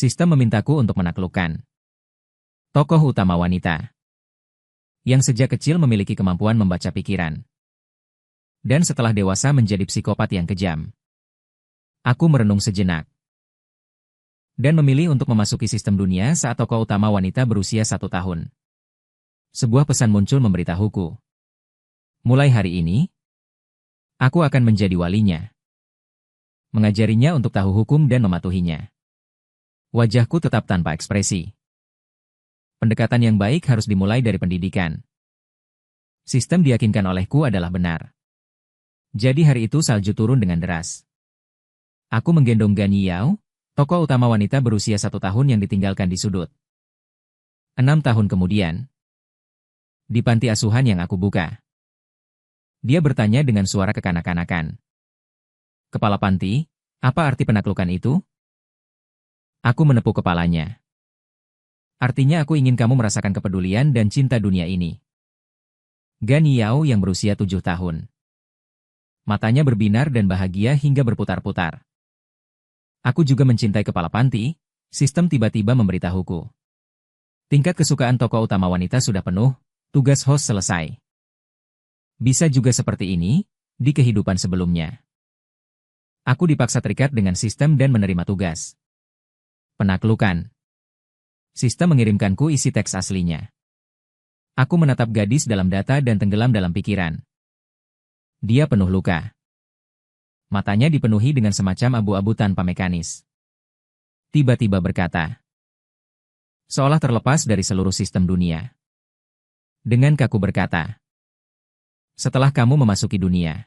Sistem memintaku untuk menaklukkan tokoh utama wanita yang sejak kecil memiliki kemampuan membaca pikiran. Dan setelah dewasa menjadi psikopat yang kejam. Aku merenung sejenak. Dan memilih untuk memasuki sistem dunia saat tokoh utama wanita berusia 1 tahun. Sebuah pesan muncul memberitahuku. Mulai hari ini, aku akan menjadi walinya. Mengajarinya untuk tahu hukum dan mematuhinya. Wajahku tetap tanpa ekspresi. Pendekatan yang baik harus dimulai dari pendidikan. Sistem diyakinkan olehku adalah benar. Jadi hari itu salju turun dengan deras. Aku menggendong Gan Yao, tokoh utama wanita berusia 1 tahun yang ditinggalkan di sudut. 6 tahun kemudian, di panti asuhan yang aku buka, dia bertanya dengan suara kekanak-kanakan. Kepala panti, apa arti penaklukan itu? Aku menepuk kepalanya. Artinya aku ingin kamu merasakan kepedulian dan cinta dunia ini. Gan Yao yang berusia 7 tahun. Matanya berbinar dan bahagia hingga berputar-putar. Aku juga mencintai kepala panti, sistem tiba-tiba memberitahuku. Tingkat kesukaan tokoh utama wanita sudah penuh, tugas host selesai. Bisa juga seperti ini, di kehidupan sebelumnya. Aku dipaksa terikat dengan sistem dan menerima tugas. Penaklukan. Sistem mengirimkanku isi teks aslinya. Aku menatap gadis dalam data dan tenggelam dalam pikiran. Dia penuh luka. Matanya dipenuhi dengan semacam abu-abu tanpa mekanis. Tiba-tiba berkata, seolah terlepas dari seluruh sistem dunia. Dengan kaku berkata, setelah kamu memasuki dunia,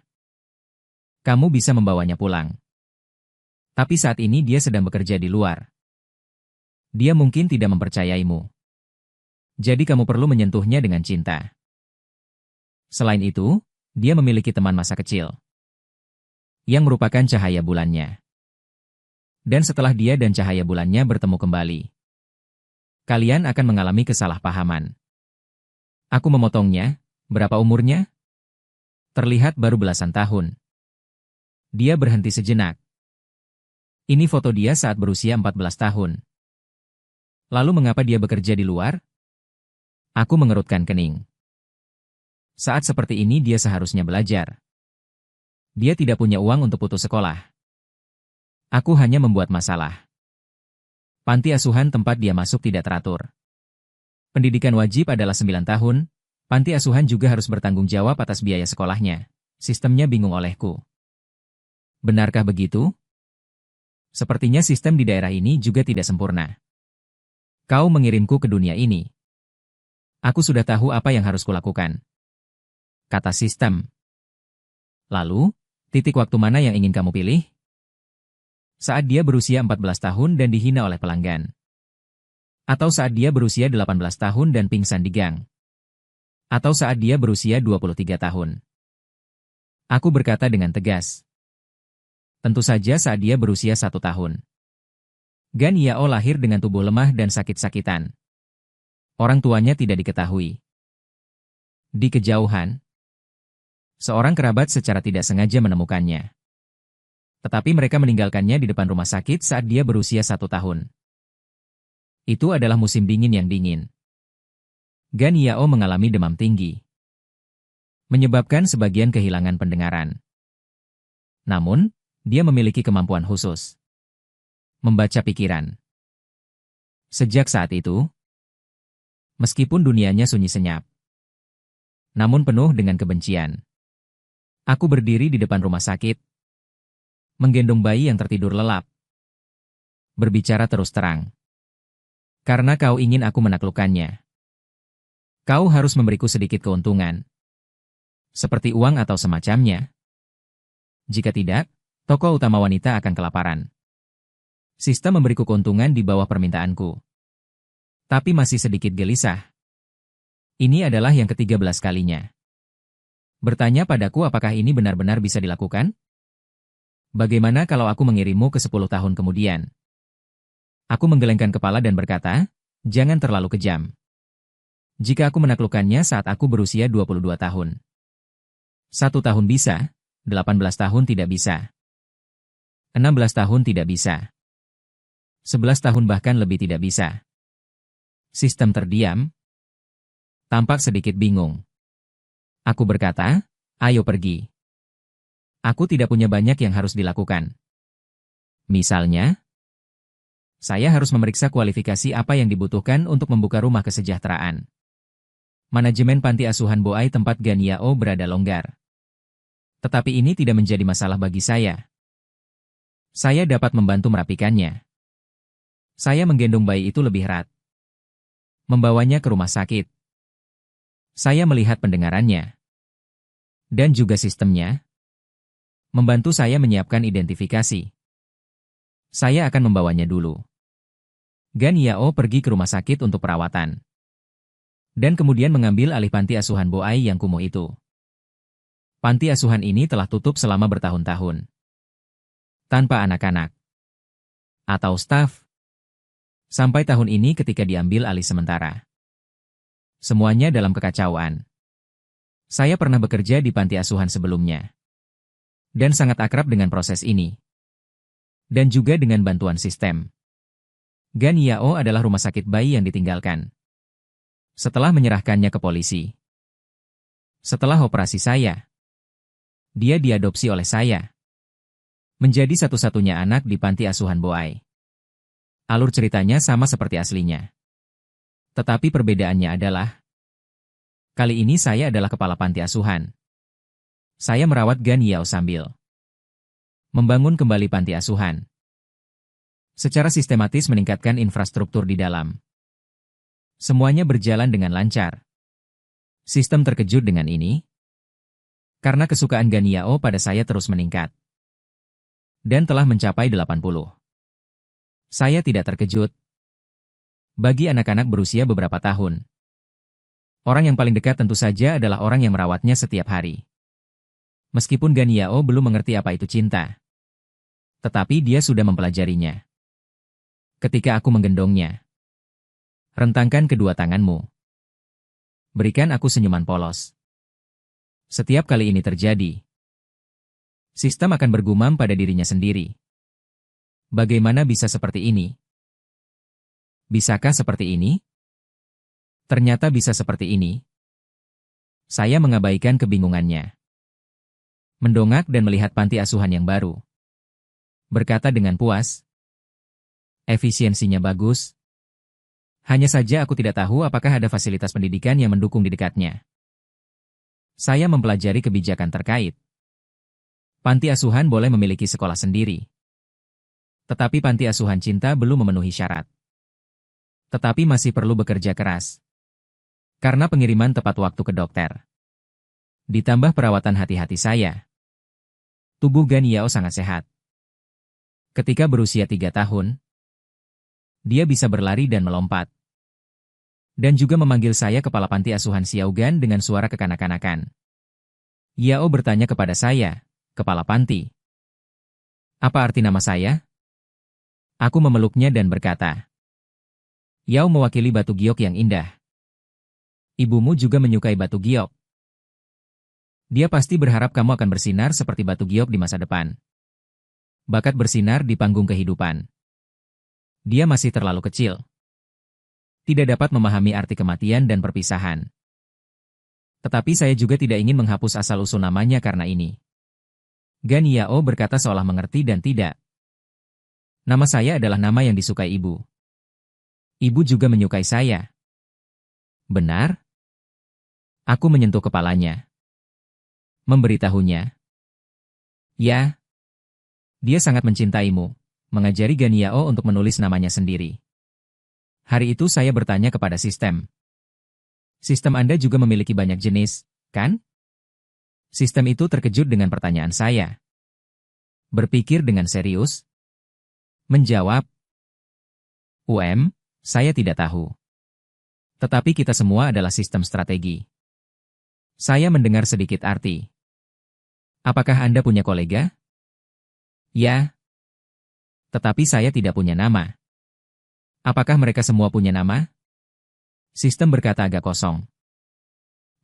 kamu bisa membawanya pulang. Tapi saat ini dia sedang bekerja di luar. Dia mungkin tidak mempercayaimu. Jadi kamu perlu menyentuhnya dengan cinta. Selain itu, dia memiliki teman masa kecil yang merupakan cahaya bulannya. Dan setelah dia dan cahaya bulannya bertemu kembali, kalian akan mengalami kesalahpahaman. Aku memotongnya. Berapa umurnya? Terlihat baru belasan tahun. Dia berhenti sejenak. Ini foto dia saat berusia 14 tahun. Lalu mengapa dia bekerja di luar? Aku mengerutkan kening. Saat seperti ini dia seharusnya belajar. Dia tidak punya uang untuk putus sekolah. Aku hanya membuat masalah. Panti asuhan tempat dia masuk tidak teratur. Pendidikan wajib adalah 9 tahun, panti asuhan juga harus bertanggung jawab atas biaya sekolahnya. Sistemnya bingung olehku. Benarkah begitu? Sepertinya sistem di daerah ini juga tidak sempurna. Kau mengirimku ke dunia ini. Aku sudah tahu apa yang harus kulakukan, kata sistem. Lalu, titik waktu mana yang ingin kamu pilih? Saat dia berusia 14 tahun dan dihina oleh pelanggan. Atau saat dia berusia 18 tahun dan pingsan di gang. Atau saat dia berusia 23 tahun. Aku berkata dengan tegas. Tentu saja saat dia berusia 1 tahun. Gan Yao lahir dengan tubuh lemah dan sakit-sakitan. Orang tuanya tidak diketahui. Di kejauhan, seorang kerabat secara tidak sengaja menemukannya. Tetapi mereka meninggalkannya di depan rumah sakit saat dia berusia 1 tahun. Itu adalah musim dingin yang dingin. Gan Yao mengalami demam tinggi, menyebabkan sebagian kehilangan pendengaran. Namun, dia memiliki kemampuan khusus. Membaca pikiran. Sejak saat itu, meskipun dunianya sunyi senyap, namun penuh dengan kebencian, aku berdiri di depan rumah sakit, menggendong bayi yang tertidur lelap, berbicara terus terang. Karena kau ingin aku menaklukkannya, kau harus memberiku sedikit keuntungan, seperti uang atau semacamnya. Jika tidak, tokoh utama wanita akan kelaparan. Sistem memberiku keuntungan di bawah permintaanku. Tapi masih sedikit gelisah. Ini adalah yang ke-13 kalinya. Bertanya padaku apakah ini benar-benar bisa dilakukan? Bagaimana kalau aku mengirimmu ke 10 tahun kemudian? Aku menggelengkan kepala dan berkata, jangan terlalu kejam. Jika aku menaklukkannya saat aku berusia 22 tahun. 1 tahun bisa, 18 tahun tidak bisa. 16 tahun tidak bisa. 11 tahun bahkan lebih tidak bisa. Sistem terdiam, tampak sedikit bingung. Aku berkata, ayo pergi. Aku tidak punya banyak yang harus dilakukan. Misalnya, saya harus memeriksa kualifikasi apa yang dibutuhkan untuk membuka rumah kesejahteraan. Manajemen panti asuhan Boai tempat Gan Yao berada longgar. Tetapi ini tidak menjadi masalah bagi saya. Saya dapat membantu merapikannya. Saya menggendong bayi itu lebih erat. Membawanya ke rumah sakit. Saya melihat pendengarannya. Dan juga sistemnya. Membantu saya menyiapkan identifikasi. Saya akan membawanya dulu. Gan Yao pergi ke rumah sakit untuk perawatan. Dan kemudian mengambil alih panti asuhan Boai yang kumuh itu. Panti asuhan ini telah tutup selama bertahun-tahun. Tanpa anak-anak. Atau staf. Sampai tahun ini ketika diambil alih sementara. Semuanya dalam kekacauan. Saya pernah bekerja di panti asuhan sebelumnya. Dan sangat akrab dengan proses ini. Dan juga dengan bantuan sistem. Gan Yao adalah rumah sakit bayi yang ditinggalkan. Setelah menyerahkannya ke polisi. Setelah operasi saya. Dia diadopsi oleh saya. Menjadi satu-satunya anak di panti asuhan Boai. Alur ceritanya sama seperti aslinya. Tetapi perbedaannya adalah, kali ini saya adalah kepala panti asuhan. Saya merawat Gan Yao sambil membangun kembali panti asuhan. Secara sistematis meningkatkan infrastruktur di dalam. Semuanya berjalan dengan lancar. Sistem terkejut dengan ini. Karena kesukaan Gan Yao pada saya terus meningkat. Dan telah mencapai 80. Saya tidak terkejut. Bagi anak-anak berusia beberapa tahun. Orang yang paling dekat tentu saja adalah orang yang merawatnya setiap hari. Meskipun Gan Yao belum mengerti apa itu cinta. Tetapi dia sudah mempelajarinya. Ketika aku menggendongnya. Rentangkan kedua tanganmu. Berikan aku senyuman polos. Setiap kali ini terjadi. Sistem akan bergumam pada dirinya sendiri. Bagaimana bisa seperti ini? Bisakah seperti ini? Ternyata bisa seperti ini. Saya mengabaikan kebingungannya. Mendongak dan melihat panti asuhan yang baru. Berkata dengan puas. Efisiensinya bagus. Hanya saja aku tidak tahu apakah ada fasilitas pendidikan yang mendukung di dekatnya. Saya mempelajari kebijakan terkait. Panti asuhan boleh memiliki sekolah sendiri. Tetapi panti asuhan cinta belum memenuhi syarat. Tetapi masih perlu bekerja keras. Karena pengiriman tepat waktu ke dokter. Ditambah perawatan hati-hati saya. Tubuh Gan Yao sangat sehat. Ketika berusia 3 tahun, dia bisa berlari dan melompat. Dan juga memanggil saya kepala panti asuhan Xiaogan dengan suara kekanak-kanakan. Yao bertanya kepada saya, kepala panti. Apa arti nama saya? Aku memeluknya dan berkata. Yao mewakili batu giok yang indah. Ibumu juga menyukai batu giok. Dia pasti berharap kamu akan bersinar seperti batu giok di masa depan. Bakat bersinar di panggung kehidupan. Dia masih terlalu kecil. Tidak dapat memahami arti kematian dan perpisahan. Tetapi saya juga tidak ingin menghapus asal-usul namanya karena ini. Gan Yao berkata seolah mengerti dan tidak. Nama saya adalah nama yang disukai ibu. Ibu juga menyukai saya. Benar? Aku menyentuh kepalanya. Memberitahunya. Ya. Dia sangat mencintaimu, mengajari Gan Yao untuk menulis namanya sendiri. Hari itu saya bertanya kepada sistem. Sistem Anda juga memiliki banyak jenis, kan? Sistem itu terkejut dengan pertanyaan saya. Berpikir dengan serius. Menjawab. Saya tidak tahu. Tetapi kita semua adalah sistem strategi. Saya mendengar sedikit arti. Apakah Anda punya kolega? Ya. Tetapi saya tidak punya nama. Apakah mereka semua punya nama? Sistem berkata agak kosong.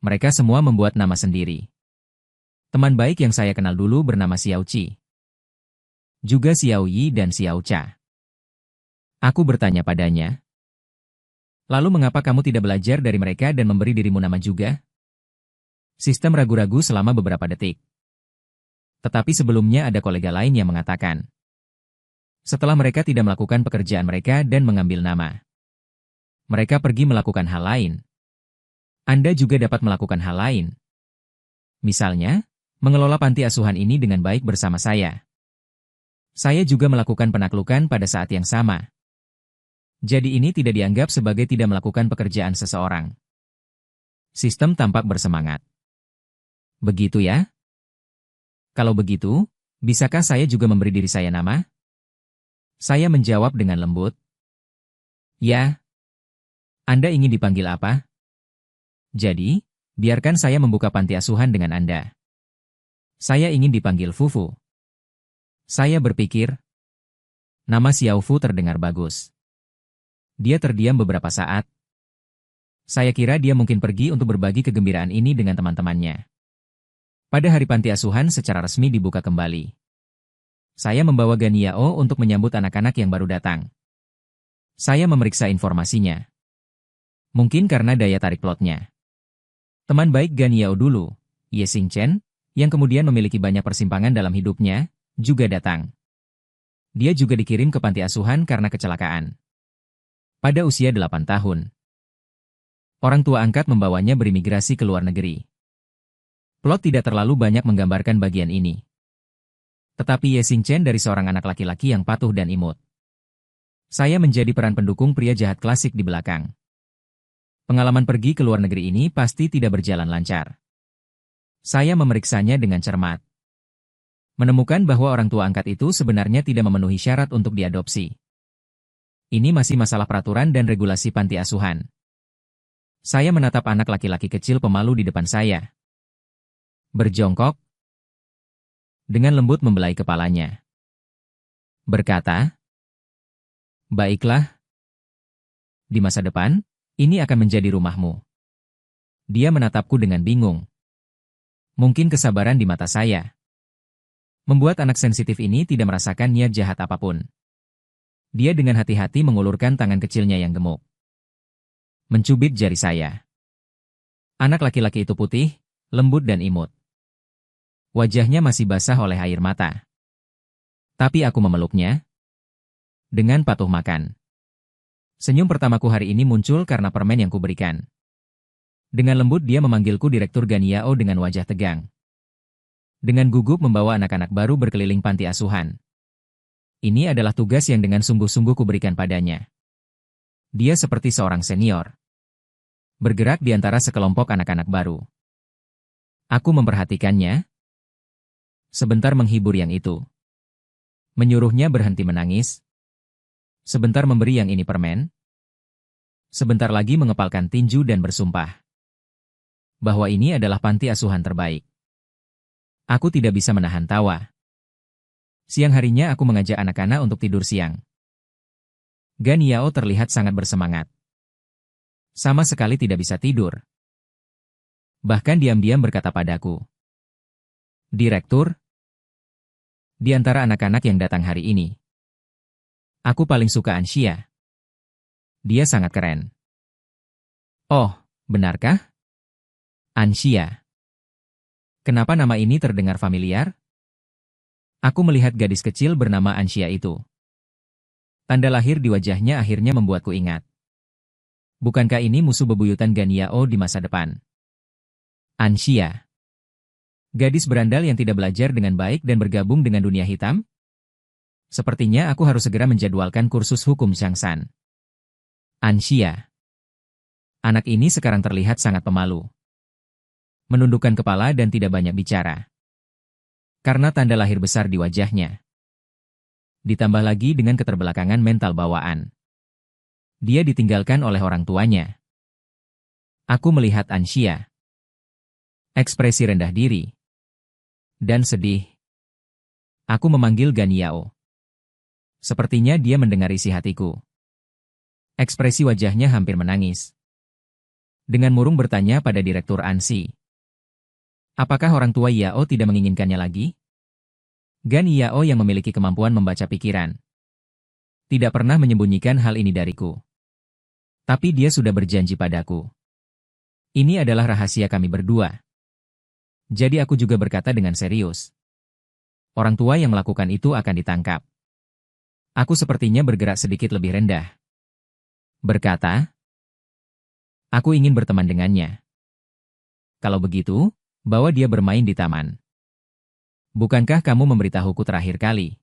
Mereka semua membuat nama sendiri. Teman baik yang saya kenal dulu bernama Xiao Qi. Juga Xiao Yi dan Xiao Cha. Aku bertanya padanya. Lalu mengapa kamu tidak belajar dari mereka dan memberi dirimu nama juga? Sistem ragu-ragu selama beberapa detik. Tetapi sebelumnya ada kolega lain yang mengatakan. Setelah mereka tidak melakukan pekerjaan mereka dan mengambil nama, mereka pergi melakukan hal lain. Anda juga dapat melakukan hal lain. Misalnya, mengelola panti asuhan ini dengan baik bersama saya. Saya juga melakukan penaklukan pada saat yang sama. Jadi ini tidak dianggap sebagai tidak melakukan pekerjaan seseorang. Sistem tampak bersemangat. Begitu ya? Kalau begitu, bisakah saya juga memberi diri saya nama? Saya menjawab dengan lembut. Ya. Anda ingin dipanggil apa? Jadi, biarkan saya membuka panti asuhan dengan Anda. Saya ingin dipanggil Fufu. Saya berpikir, nama Xiao Fu terdengar bagus. Dia terdiam beberapa saat. Saya kira dia mungkin pergi untuk berbagi kegembiraan ini dengan teman-temannya. Pada hari panti asuhan secara resmi dibuka kembali. Saya membawa Gan Yao untuk menyambut anak-anak yang baru datang. Saya memeriksa informasinya. Mungkin karena daya tarik plotnya. Teman baik Gan Yao dulu, Ye Xingchen, yang kemudian memiliki banyak persimpangan dalam hidupnya, juga datang. Dia juga dikirim ke panti asuhan karena kecelakaan. Pada usia 8 tahun. Orang tua angkat membawanya berimigrasi ke luar negeri. Plot tidak terlalu banyak menggambarkan bagian ini. Tetapi Ye Xingchen dari seorang anak laki-laki yang patuh dan imut. Saya menjadi peran pendukung pria jahat klasik di belakang. Pengalaman pergi ke luar negeri ini pasti tidak berjalan lancar. Saya memeriksanya dengan cermat. Menemukan bahwa orang tua angkat itu sebenarnya tidak memenuhi syarat untuk diadopsi. Ini masih masalah peraturan dan regulasi panti asuhan. Saya menatap anak laki-laki kecil pemalu di depan saya. Berjongkok. Dengan lembut membelai kepalanya. Berkata, baiklah. Di masa depan, ini akan menjadi rumahmu. Dia menatapku dengan bingung. Mungkin kesabaran di mata saya membuat anak sensitif ini tidak merasakan niat jahat apapun. Dia dengan hati-hati mengulurkan tangan kecilnya yang gemuk. Mencubit jari saya. Anak laki-laki itu putih, lembut dan imut. Wajahnya masih basah oleh air mata. Tapi aku memeluknya dengan patuh makan. Senyum pertamaku hari ini muncul karena permen yang kuberikan. Dengan lembut dia memanggilku Direktur Gan Yao dengan wajah tegang. Dengan gugup membawa anak-anak baru berkeliling panti asuhan. Ini adalah tugas yang dengan sungguh-sungguh kuberikan padanya. Dia seperti seorang senior. Bergerak di antara sekelompok anak-anak baru. Aku memperhatikannya. Sebentar menghibur yang itu. Menyuruhnya berhenti menangis. Sebentar memberi yang ini permen. Sebentar lagi mengepalkan tinju dan bersumpah bahwa ini adalah panti asuhan terbaik. Aku tidak bisa menahan tawa. Siang harinya aku mengajak anak-anak untuk tidur siang. Gan Yao terlihat sangat bersemangat. Sama sekali tidak bisa tidur. Bahkan diam-diam berkata padaku, Direktur, di antara anak-anak yang datang hari ini, aku paling suka Anxia. Dia sangat keren. Oh, benarkah? Anxia. Kenapa nama ini terdengar familiar? Aku melihat gadis kecil bernama Anxia itu. Tanda lahir di wajahnya akhirnya membuatku ingat. Bukankah ini musuh bebuyutan Gan Yao di masa depan? Anxia. Gadis berandal yang tidak belajar dengan baik dan bergabung dengan dunia hitam? Sepertinya aku harus segera menjadwalkan kursus hukum Xiangsan. Anxia. Anak ini sekarang terlihat sangat pemalu. Menundukkan kepala dan tidak banyak bicara. Karena tanda lahir besar di wajahnya. Ditambah lagi dengan keterbelakangan mental bawaan. Dia ditinggalkan oleh orang tuanya. Aku melihat Anxia. Ekspresi rendah diri. Dan sedih. Aku memanggil Gan Yao. Sepertinya dia mendengar isi hatiku. Ekspresi wajahnya hampir menangis. Dengan murung bertanya pada Direktur Ansi. Apakah orang tua Yao tidak menginginkannya lagi? Gan Yao yang memiliki kemampuan membaca pikiran. tidak pernah menyembunyikan hal ini dariku. Tapi dia sudah berjanji padaku. Ini adalah rahasia kami berdua. Jadi aku juga berkata dengan serius. Orang tua yang melakukan itu akan ditangkap. Aku sepertinya bergerak sedikit lebih rendah. Berkata, aku ingin berteman dengannya. Kalau begitu, bawa dia bermain di taman. Bukankah kamu memberitahuku terakhir kali?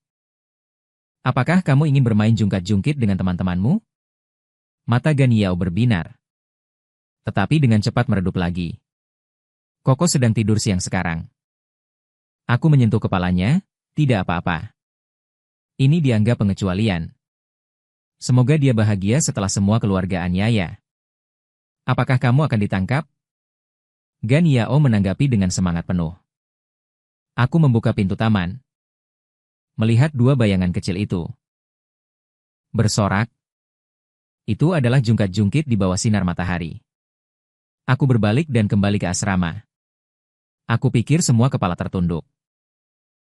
Apakah kamu ingin bermain jungkat-jungkit dengan teman-temanmu? Mata Gan Yao berbinar. Tetapi dengan cepat meredup lagi. Koko sedang tidur siang sekarang. Aku menyentuh kepalanya, tidak apa-apa. Ini dianggap pengecualian. Semoga dia bahagia setelah semua keluarga Anyaya. Apakah kamu akan ditangkap? Gan Yao menanggapi dengan semangat penuh. Aku membuka pintu taman. Melihat dua bayangan kecil itu. Bersorak. Itu adalah jungkat-jungkit di bawah sinar matahari. Aku berbalik dan kembali ke asrama. Aku pikir semua kepala tertunduk.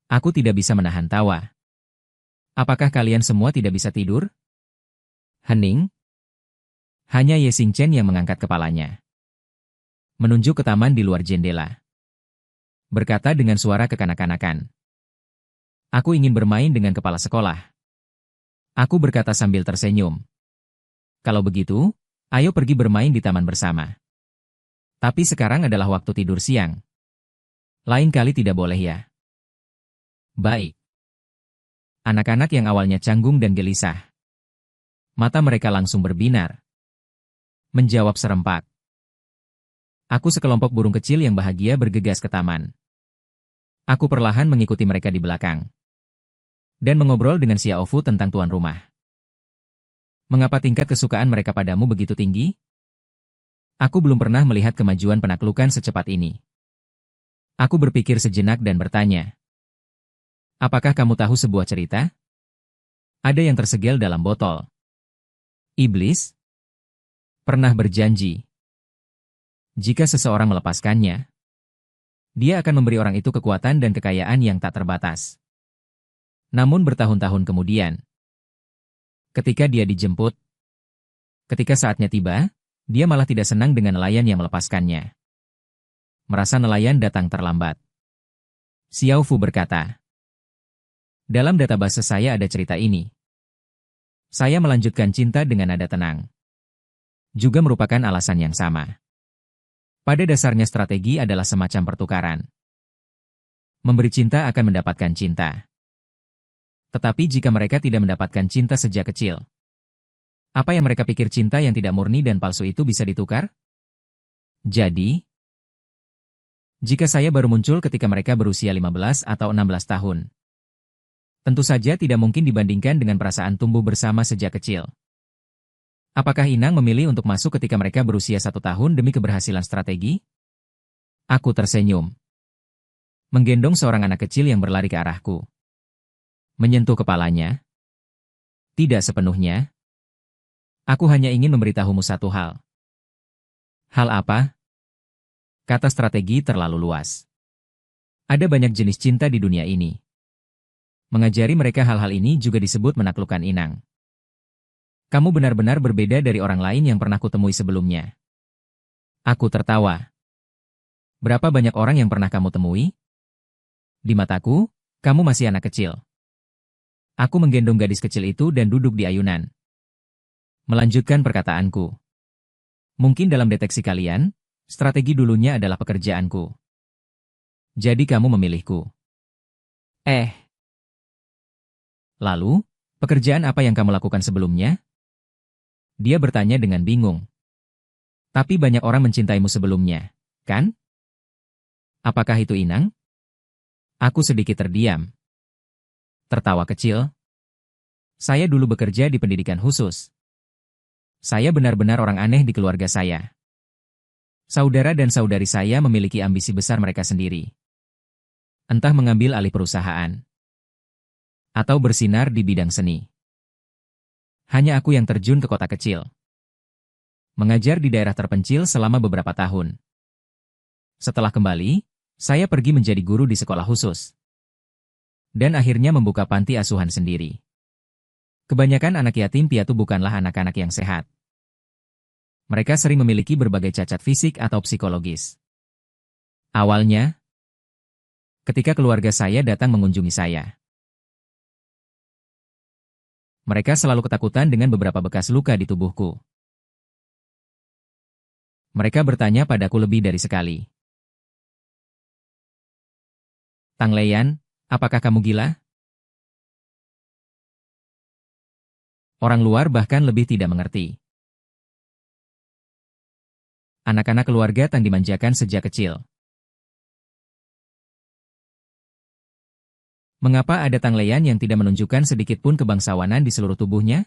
Aku tidak bisa menahan tawa. Apakah kalian semua tidak bisa tidur? Hening. Hanya Ye Xingchen yang mengangkat kepalanya. Menunjuk ke taman di luar jendela. Berkata dengan suara kekanak-kanakan. Aku ingin bermain dengan kepala sekolah. Aku berkata sambil tersenyum. Kalau begitu, ayo pergi bermain di taman bersama. Tapi sekarang adalah waktu tidur siang. Lain kali tidak boleh ya. Baik. Anak-anak yang awalnya canggung dan gelisah. Mata mereka langsung berbinar. Menjawab serempak. Aku sekelompok burung kecil yang bahagia bergegas ke taman. Aku perlahan mengikuti mereka di belakang. Dan mengobrol dengan Xiao Fu tentang tuan rumah. Mengapa tingkat kesukaan mereka padamu begitu tinggi? Aku belum pernah melihat kemajuan penaklukan secepat ini. Aku berpikir sejenak dan bertanya. Apakah kamu tahu sebuah cerita? Ada yang tersegel dalam botol. Iblis pernah berjanji. Jika seseorang melepaskannya, dia akan memberi orang itu kekuatan dan kekayaan yang tak terbatas. Namun bertahun-tahun kemudian, ketika dia dijemput, ketika saatnya tiba, dia malah tidak senang dengan nelayan yang melepaskannya. Merasa nelayan datang terlambat. Xiao Fu berkata, dalam database saya ada cerita ini. Saya melanjutkan cinta dengan nada tenang. Juga merupakan alasan yang sama. Pada dasarnya strategi adalah semacam pertukaran. Memberi cinta akan mendapatkan cinta. Tetapi jika mereka tidak mendapatkan cinta sejak kecil, apa yang mereka pikir cinta yang tidak murni dan palsu itu bisa ditukar? Jadi, jika saya baru muncul ketika mereka berusia 15 atau 16 tahun, tentu saja tidak mungkin dibandingkan dengan perasaan tumbuh bersama sejak kecil. Apakah Inang memilih untuk masuk ketika mereka berusia 1 tahun demi keberhasilan strategi? Aku tersenyum. Menggendong seorang anak kecil yang berlari ke arahku. Menyentuh kepalanya. Tidak sepenuhnya. Aku hanya ingin memberitahumu satu hal. Hal apa? Kata strategi terlalu luas. Ada banyak jenis cinta di dunia ini. Mengajari mereka hal-hal ini juga disebut menaklukkan inang. Kamu benar-benar berbeda dari orang lain yang pernah kutemui sebelumnya. Aku tertawa. Berapa banyak orang yang pernah kamu temui? Di mataku, kamu masih anak kecil. Aku menggendong gadis kecil itu dan duduk di ayunan. Melanjutkan perkataanku. Mungkin dalam deteksi kalian, strategi dulunya adalah pekerjaanku. Jadi kamu memilihku. Lalu, pekerjaan apa yang kamu lakukan sebelumnya? Dia bertanya dengan bingung. Tapi banyak orang mencintaimu sebelumnya, kan? Apakah itu Inang? Aku sedikit terdiam. Tertawa kecil. Saya dulu bekerja di pendidikan khusus. Saya benar-benar orang aneh di keluarga saya. Saudara dan saudari saya memiliki ambisi besar mereka sendiri. Entah mengambil alih perusahaan, atau bersinar di bidang seni. Hanya aku yang terjun ke kota kecil. Mengajar di daerah terpencil selama beberapa tahun. Setelah kembali, saya pergi menjadi guru di sekolah khusus. Dan akhirnya membuka panti asuhan sendiri. Kebanyakan anak yatim piatu bukanlah anak-anak yang sehat. Mereka sering memiliki berbagai cacat fisik atau psikologis. Awalnya, ketika keluarga saya datang mengunjungi saya, mereka selalu ketakutan dengan beberapa bekas luka di tubuhku. Mereka bertanya padaku lebih dari sekali. Tang Leian, apakah kamu gila? Orang luar bahkan lebih tidak mengerti. Anak-anak keluarga Tang dimanjakan sejak kecil. Mengapa ada Tang Leian yang tidak menunjukkan sedikit pun kebangsawanan di seluruh tubuhnya?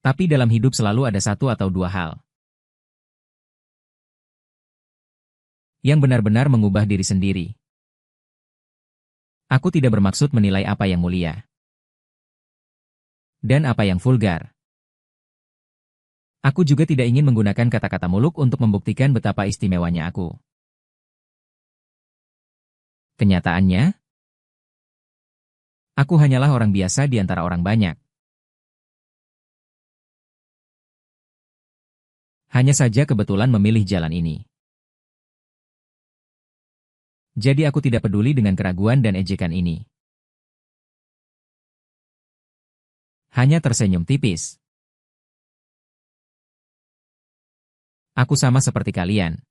Tapi dalam hidup selalu ada satu atau dua hal yang benar-benar mengubah diri sendiri. Aku tidak bermaksud menilai apa yang mulia dan apa yang vulgar. Aku juga tidak ingin menggunakan kata-kata muluk untuk membuktikan betapa istimewanya aku. Kenyataannya, aku hanyalah orang biasa di antara orang banyak. Hanya saja kebetulan memilih jalan ini. Jadi aku tidak peduli dengan keraguan dan ejekan ini. Hanya tersenyum tipis. Aku sama seperti kalian.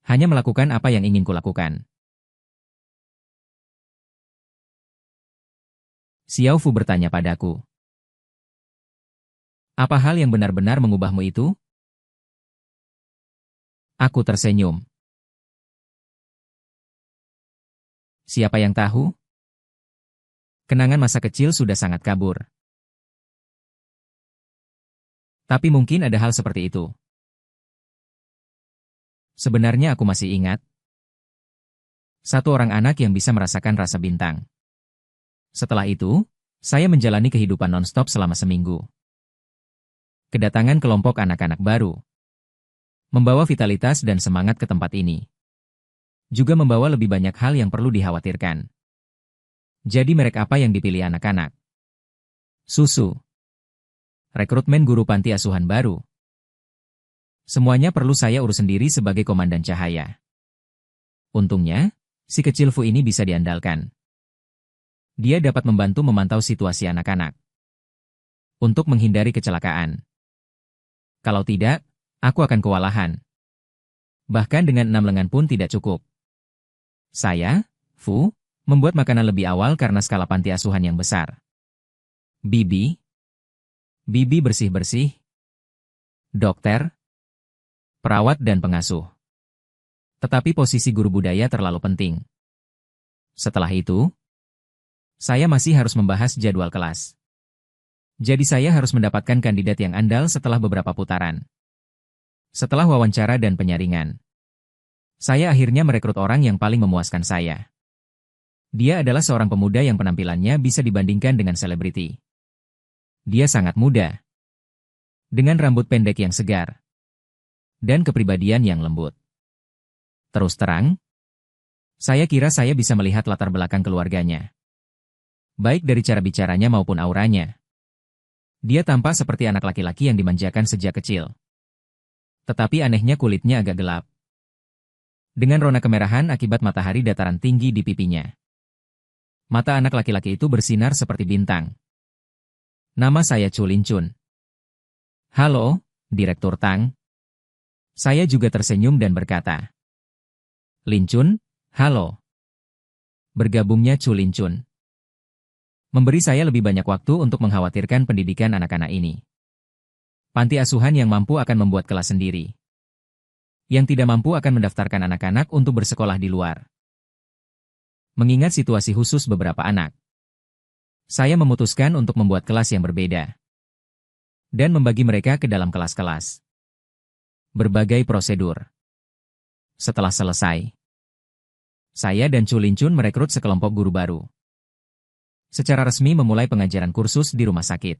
Hanya melakukan apa yang ingin kulakukan. Xiao Fu bertanya padaku. Apa hal yang benar-benar mengubahmu itu? Aku tersenyum. Siapa yang tahu? Kenangan masa kecil sudah sangat kabur. Tapi mungkin ada hal seperti itu. Sebenarnya aku masih ingat. Satu orang anak yang bisa merasakan rasa bintang. Setelah itu, saya menjalani kehidupan non-stop selama seminggu. Kedatangan kelompok anak-anak baru membawa vitalitas dan semangat ke tempat ini. Juga membawa lebih banyak hal yang perlu dikhawatirkan. Jadi merek apa yang dipilih anak-anak? Susu. Rekrutmen guru panti asuhan baru. Semuanya perlu saya urus sendiri sebagai komandan cahaya. Untungnya, si kecil Fu ini bisa diandalkan. Dia dapat membantu memantau situasi anak-anak untuk menghindari kecelakaan. Kalau tidak, aku akan kewalahan. Bahkan dengan 6 lengan pun tidak cukup. Saya, Fu, membuat makanan lebih awal karena skala panti asuhan yang besar. Bibi bersih-bersih, dokter, perawat dan pengasuh. Tetapi posisi guru budaya terlalu penting. Setelah itu, saya masih harus membahas jadwal kelas. Jadi saya harus mendapatkan kandidat yang andal setelah beberapa putaran. Setelah wawancara dan penyaringan, saya akhirnya merekrut orang yang paling memuaskan saya. Dia adalah seorang pemuda yang penampilannya bisa dibandingkan dengan selebriti. Dia sangat muda, dengan rambut pendek yang segar, dan kepribadian yang lembut. Terus terang, saya kira saya bisa melihat latar belakang keluarganya. Baik dari cara bicaranya maupun auranya. Dia tampak seperti anak laki-laki yang dimanjakan sejak kecil. Tetapi anehnya kulitnya agak gelap. Dengan rona kemerahan akibat matahari dataran tinggi di pipinya. Mata anak laki-laki itu bersinar seperti bintang. Nama saya Chu Lin Chun. Halo, Direktur Tang. Saya juga tersenyum dan berkata. Lin Chun, halo. Bergabungnya Chu Lin Chun memberi saya lebih banyak waktu untuk mengkhawatirkan pendidikan anak-anak ini. Panti asuhan yang mampu akan membuat kelas sendiri. Yang tidak mampu akan mendaftarkan anak-anak untuk bersekolah di luar. Mengingat situasi khusus beberapa anak, saya memutuskan untuk membuat kelas yang berbeda. Dan membagi mereka ke dalam kelas-kelas. Berbagai prosedur. Setelah selesai, saya dan Chu Lin Chun merekrut sekelompok guru baru. Secara resmi memulai pengajaran kursus di rumah sakit.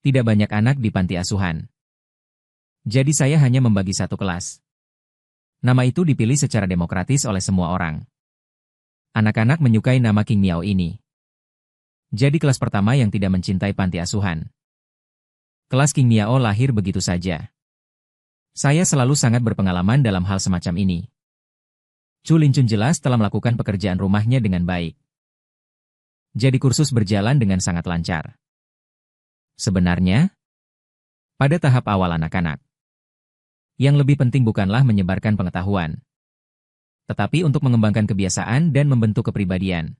Tidak banyak anak di panti asuhan. Jadi saya hanya membagi satu kelas. Nama itu dipilih secara demokratis oleh semua orang. Anak-anak menyukai nama King Miao ini. Jadi kelas pertama yang tidak mencintai panti asuhan. Kelas King Miao lahir begitu saja. Saya selalu sangat berpengalaman dalam hal semacam ini. Chu Linchun jelas telah melakukan pekerjaan rumahnya dengan baik. Jadi kursus berjalan dengan sangat lancar. Sebenarnya, pada tahap awal anak-anak, yang lebih penting bukanlah menyebarkan pengetahuan, tetapi untuk mengembangkan kebiasaan dan membentuk kepribadian.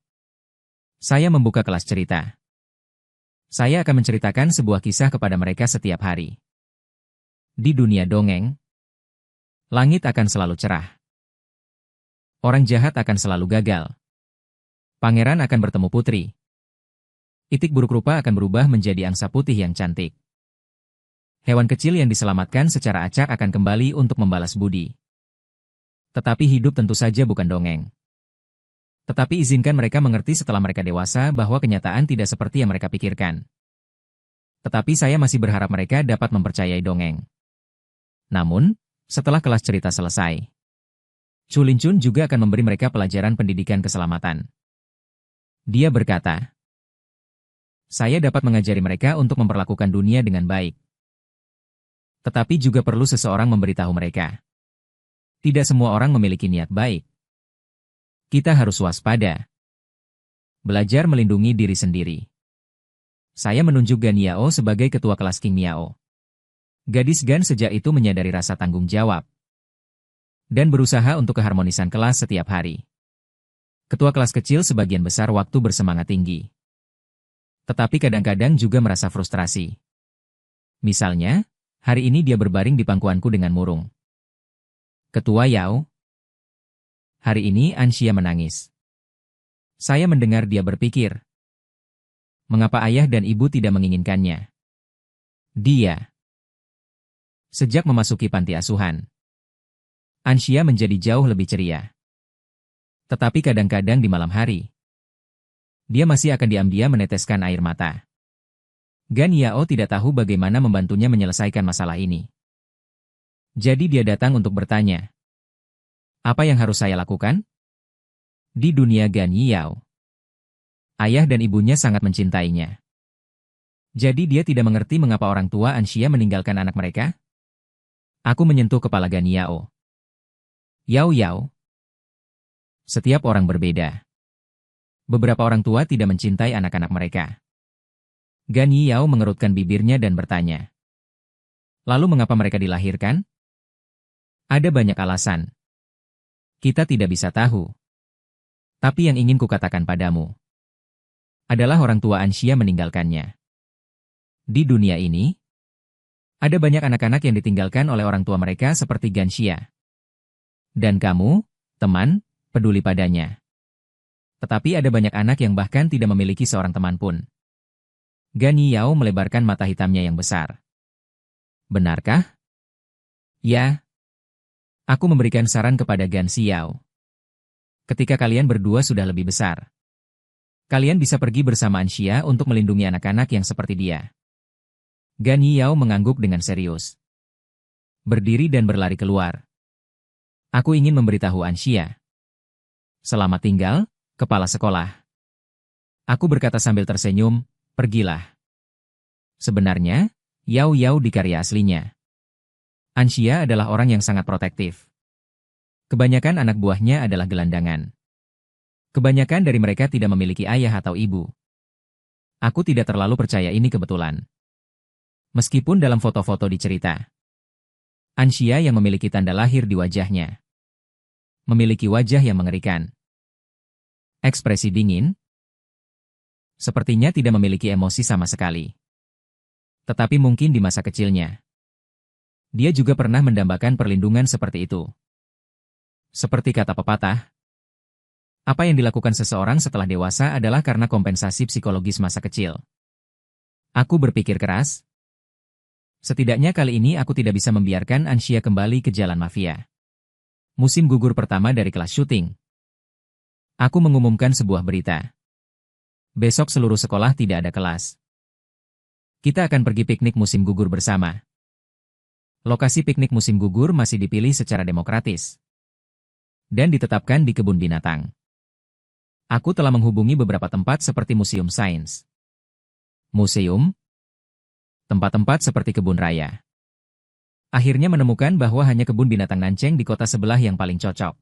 Saya membuka kelas cerita. Saya akan menceritakan sebuah kisah kepada mereka setiap hari. Di dunia dongeng, langit akan selalu cerah. Orang jahat akan selalu gagal. Pangeran akan bertemu putri. Itik buruk rupa akan berubah menjadi angsa putih yang cantik. Hewan kecil yang diselamatkan secara acak akan kembali untuk membalas budi. Tetapi hidup tentu saja bukan dongeng. Tetapi izinkan mereka mengerti setelah mereka dewasa bahwa kenyataan tidak seperti yang mereka pikirkan. Tetapi saya masih berharap mereka dapat mempercayai dongeng. Namun, setelah kelas cerita selesai, Chu Linchun juga akan memberi mereka pelajaran pendidikan keselamatan. Dia berkata, saya dapat mengajari mereka untuk memperlakukan dunia dengan baik. Tetapi juga perlu seseorang memberitahu mereka. Tidak semua orang memiliki niat baik. Kita harus waspada. Belajar melindungi diri sendiri. Saya menunjuk Gan Yao sebagai ketua kelas King Miao. Gadis Gan sejak itu menyadari rasa tanggung jawab dan berusaha untuk keharmonisan kelas setiap hari. Ketua kelas kecil sebagian besar waktu bersemangat tinggi. Tetapi kadang-kadang juga merasa frustrasi. Misalnya, hari ini dia berbaring di pangkuanku dengan murung. Ketua Yao. Hari ini Anxia menangis. Saya mendengar dia berpikir. Mengapa ayah dan ibu tidak menginginkannya? Dia. Sejak memasuki panti asuhan, Anxia menjadi jauh lebih ceria. Tetapi kadang-kadang di malam hari, dia masih akan diam-diam meneteskan air mata. Gan Yao tidak tahu bagaimana membantunya menyelesaikan masalah ini. Jadi dia datang untuk bertanya, apa yang harus saya lakukan? Di dunia Gan Yao, ayah dan ibunya sangat mencintainya. Jadi dia tidak mengerti mengapa orang tua Anxia meninggalkan anak mereka? Aku menyentuh kepala Gan Yao. Yao. Setiap orang berbeda. Beberapa orang tua tidak mencintai anak-anak mereka. Gan Yao mengerutkan bibirnya dan bertanya. Lalu mengapa mereka dilahirkan? Ada banyak alasan. Kita tidak bisa tahu. Tapi yang ingin kukatakan padamu adalah orang tua Anxia meninggalkannya. Di dunia ini, ada banyak anak-anak yang ditinggalkan oleh orang tua mereka seperti Ganxia. Dan kamu, teman, peduli padanya. Tetapi ada banyak anak yang bahkan tidak memiliki seorang teman pun. Gan Yao melebarkan mata hitamnya yang besar. Benarkah? Ya. Aku memberikan saran kepada Gan Xiao. Ketika kalian berdua sudah lebih besar, kalian bisa pergi bersama Anxia untuk melindungi anak-anak yang seperti dia. Gan Yao mengangguk dengan serius. Berdiri dan berlari keluar. Aku ingin memberitahu Anxia. Selamat tinggal, kepala sekolah. Aku berkata sambil tersenyum, pergilah. Sebenarnya, Yao di karya aslinya. Anxia adalah orang yang sangat protektif. Kebanyakan anak buahnya adalah gelandangan. Kebanyakan dari mereka tidak memiliki ayah atau ibu. Aku tidak terlalu percaya ini kebetulan. Meskipun dalam foto-foto di cerita, Anxia yang memiliki tanda lahir di wajahnya. Memiliki wajah yang mengerikan. Ekspresi dingin. Sepertinya tidak memiliki emosi sama sekali. Tetapi mungkin di masa kecilnya, dia juga pernah mendambakan perlindungan seperti itu. Seperti kata pepatah, apa yang dilakukan seseorang setelah dewasa adalah karena kompensasi psikologis masa kecil. Aku berpikir keras. Setidaknya kali ini aku tidak bisa membiarkan Anxia kembali ke jalan mafia. Musim gugur pertama dari kelas syuting. Aku mengumumkan sebuah berita. Besok seluruh sekolah tidak ada kelas. Kita akan pergi piknik musim gugur bersama. Lokasi piknik musim gugur masih dipilih secara demokratis dan ditetapkan di kebun binatang. Aku telah menghubungi beberapa tempat seperti museum sains, museum, tempat-tempat seperti kebun raya. Akhirnya menemukan bahwa hanya kebun binatang Nancheng di kota sebelah yang paling cocok.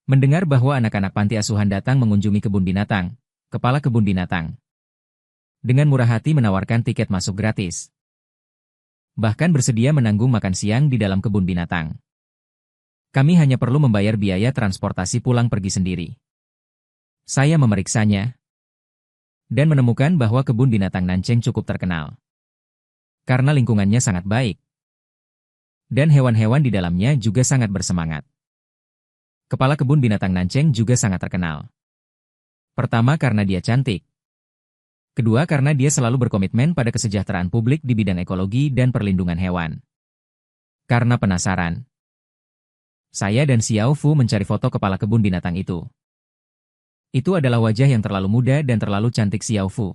Mendengar bahwa anak-anak panti asuhan datang mengunjungi kebun binatang, kepala kebun binatang dengan murah hati menawarkan tiket masuk gratis. Bahkan bersedia menanggung makan siang di dalam kebun binatang. Kami hanya perlu membayar biaya transportasi pulang pergi sendiri. Saya memeriksanya dan menemukan bahwa kebun binatang Nancheng cukup terkenal karena lingkungannya sangat baik. Dan hewan-hewan di dalamnya juga sangat bersemangat. Kepala kebun binatang Nancheng juga sangat terkenal. Pertama karena dia cantik. Kedua karena dia selalu berkomitmen pada kesejahteraan publik di bidang ekologi dan perlindungan hewan. Karena penasaran, saya dan Xiao Fu mencari foto kepala kebun binatang itu. Itu adalah wajah yang terlalu muda dan terlalu cantik Xiao Fu.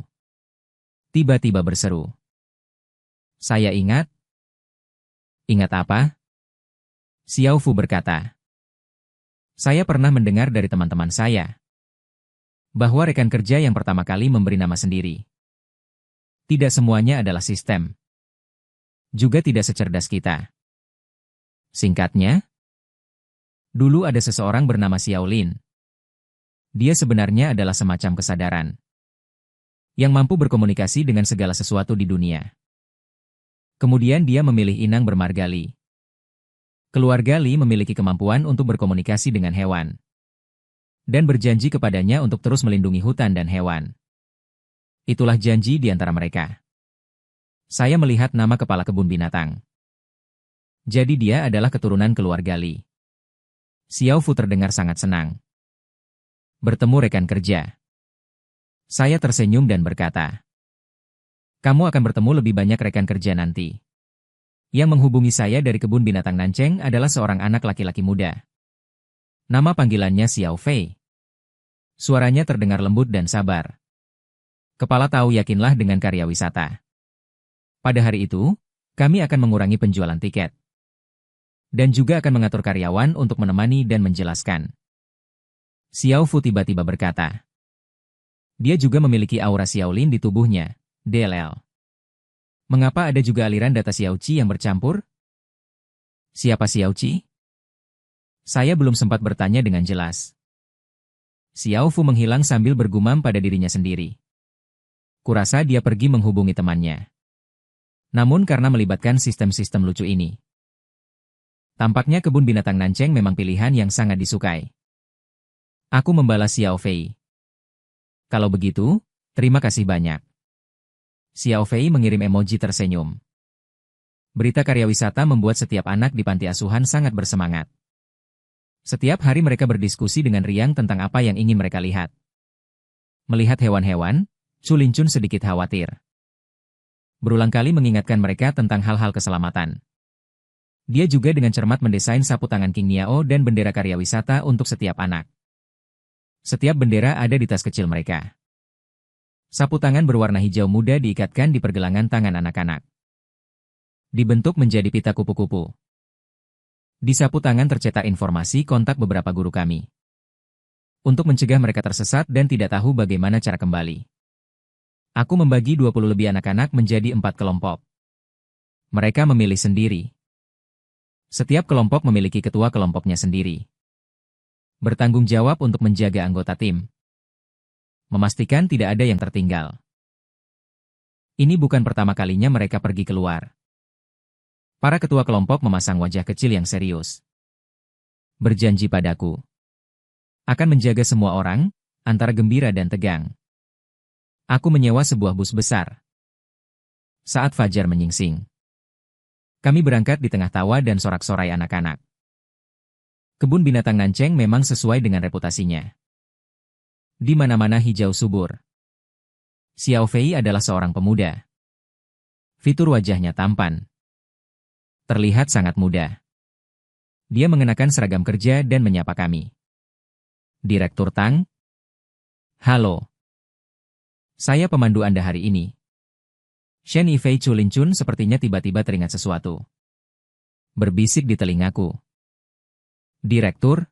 Tiba-tiba berseru. Saya ingat. Ingat apa? Xiao Fu berkata. Saya pernah mendengar dari teman-teman saya bahwa rekan kerja yang pertama kali memberi nama sendiri. Tidak semuanya adalah sistem. Juga tidak secerdas kita. Singkatnya, dulu ada seseorang bernama Xiao Lin. Dia sebenarnya adalah semacam kesadaran yang mampu berkomunikasi dengan segala sesuatu di dunia. Kemudian dia memilih inang bermarga Li. Keluarga Li memiliki kemampuan untuk berkomunikasi dengan hewan dan berjanji kepadanya untuk terus melindungi hutan dan hewan. Itulah janji di antara mereka. Saya melihat nama kepala kebun binatang. Jadi dia adalah keturunan keluarga Li. Xiao Fu terdengar sangat senang. Bertemu rekan kerja. Saya tersenyum dan berkata, kamu akan bertemu lebih banyak rekan kerja nanti. Yang menghubungi saya dari kebun binatang Nancheng adalah seorang anak laki-laki muda. Nama panggilannya Xiao Fei. Suaranya terdengar lembut dan sabar. Kepala tahu yakinlah dengan karya wisata. Pada hari itu, kami akan mengurangi penjualan tiket. Dan juga akan mengatur karyawan untuk menemani dan menjelaskan. Xiao Fu tiba-tiba berkata. Dia juga memiliki aura Xiaolin di tubuhnya, DLL. Mengapa ada juga aliran data Xiaoqi yang bercampur? Siapa Xiaoqi? Saya belum sempat bertanya dengan jelas. Xiao Fu menghilang sambil bergumam pada dirinya sendiri. Kurasa dia pergi menghubungi temannya. Namun karena melibatkan sistem-sistem lucu ini. Tampaknya kebun binatang Nancheng memang pilihan yang sangat disukai. Aku membalas Xiao Fei. Kalau begitu, terima kasih banyak. Xiao Fei mengirim emoji tersenyum. Berita karya wisata membuat setiap anak di panti asuhan sangat bersemangat. Setiap hari mereka berdiskusi dengan riang tentang apa yang ingin mereka lihat. Melihat hewan-hewan, Chu Linchun sedikit khawatir. Berulang kali mengingatkan mereka tentang hal-hal keselamatan. Dia juga dengan cermat mendesain sapu tangan King Miao dan bendera karya wisata untuk setiap anak. Setiap bendera ada di tas kecil mereka. Sapu tangan berwarna hijau muda diikatkan di pergelangan tangan anak-anak. Dibentuk menjadi pita kupu-kupu. Di sapu tangan tercetak informasi kontak beberapa guru kami. Untuk mencegah mereka tersesat dan tidak tahu bagaimana cara kembali. Aku membagi 20 lebih anak-anak menjadi 4 kelompok. Mereka memilih sendiri. Setiap kelompok memiliki ketua kelompoknya sendiri. Bertanggung jawab untuk menjaga anggota tim. Memastikan tidak ada yang tertinggal. Ini bukan pertama kalinya mereka pergi keluar. Para ketua kelompok memasang wajah kecil yang serius. Berjanji padaku. Akan menjaga semua orang, antara gembira dan tegang. Aku menyewa sebuah bus besar. Saat fajar menyingsing. Kami berangkat di tengah tawa dan sorak-sorai anak-anak. Kebun binatang Nancheng memang sesuai dengan reputasinya. Di mana-mana hijau subur. Xiao Fei adalah seorang pemuda. Fitur wajahnya tampan. Terlihat sangat muda. Dia mengenakan seragam kerja dan menyapa kami. Direktur Tang? Halo. Saya pemandu Anda hari ini. Shen Yifei Chu Linchun sepertinya tiba-tiba teringat sesuatu. Berbisik di telingaku. Direktur?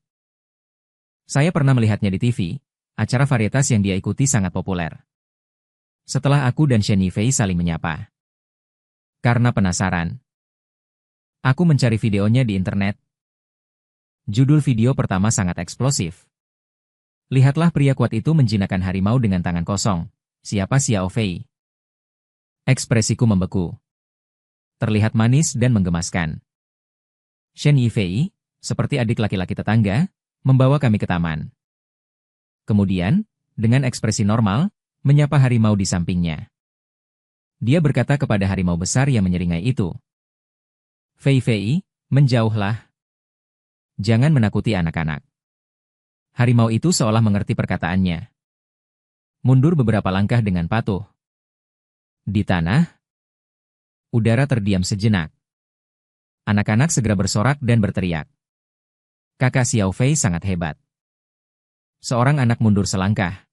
Saya pernah melihatnya di TV, Acara varietas yang dia ikuti sangat populer. Setelah aku dan Shen Yifei saling menyapa. Karena penasaran, aku mencari videonya di internet. Judul video pertama sangat eksplosif. Lihatlah pria kuat itu menjinakkan harimau dengan tangan kosong. Siapa Xiao Fei? Ekspresiku membeku. Terlihat manis dan menggemaskan. Shen Yifei, seperti adik laki-laki tetangga, membawa kami ke taman. Kemudian, dengan ekspresi normal, menyapa harimau di sampingnya. Dia berkata kepada harimau besar yang menyeringai itu. Fei Fei, menjauhlah. Jangan menakuti anak-anak. Harimau itu seolah mengerti perkataannya. Mundur beberapa langkah dengan patuh. Di tanah, udara terdiam sejenak. Anak-anak segera bersorak dan berteriak. Kakak Xiao Fei sangat hebat. Seorang anak mundur selangkah.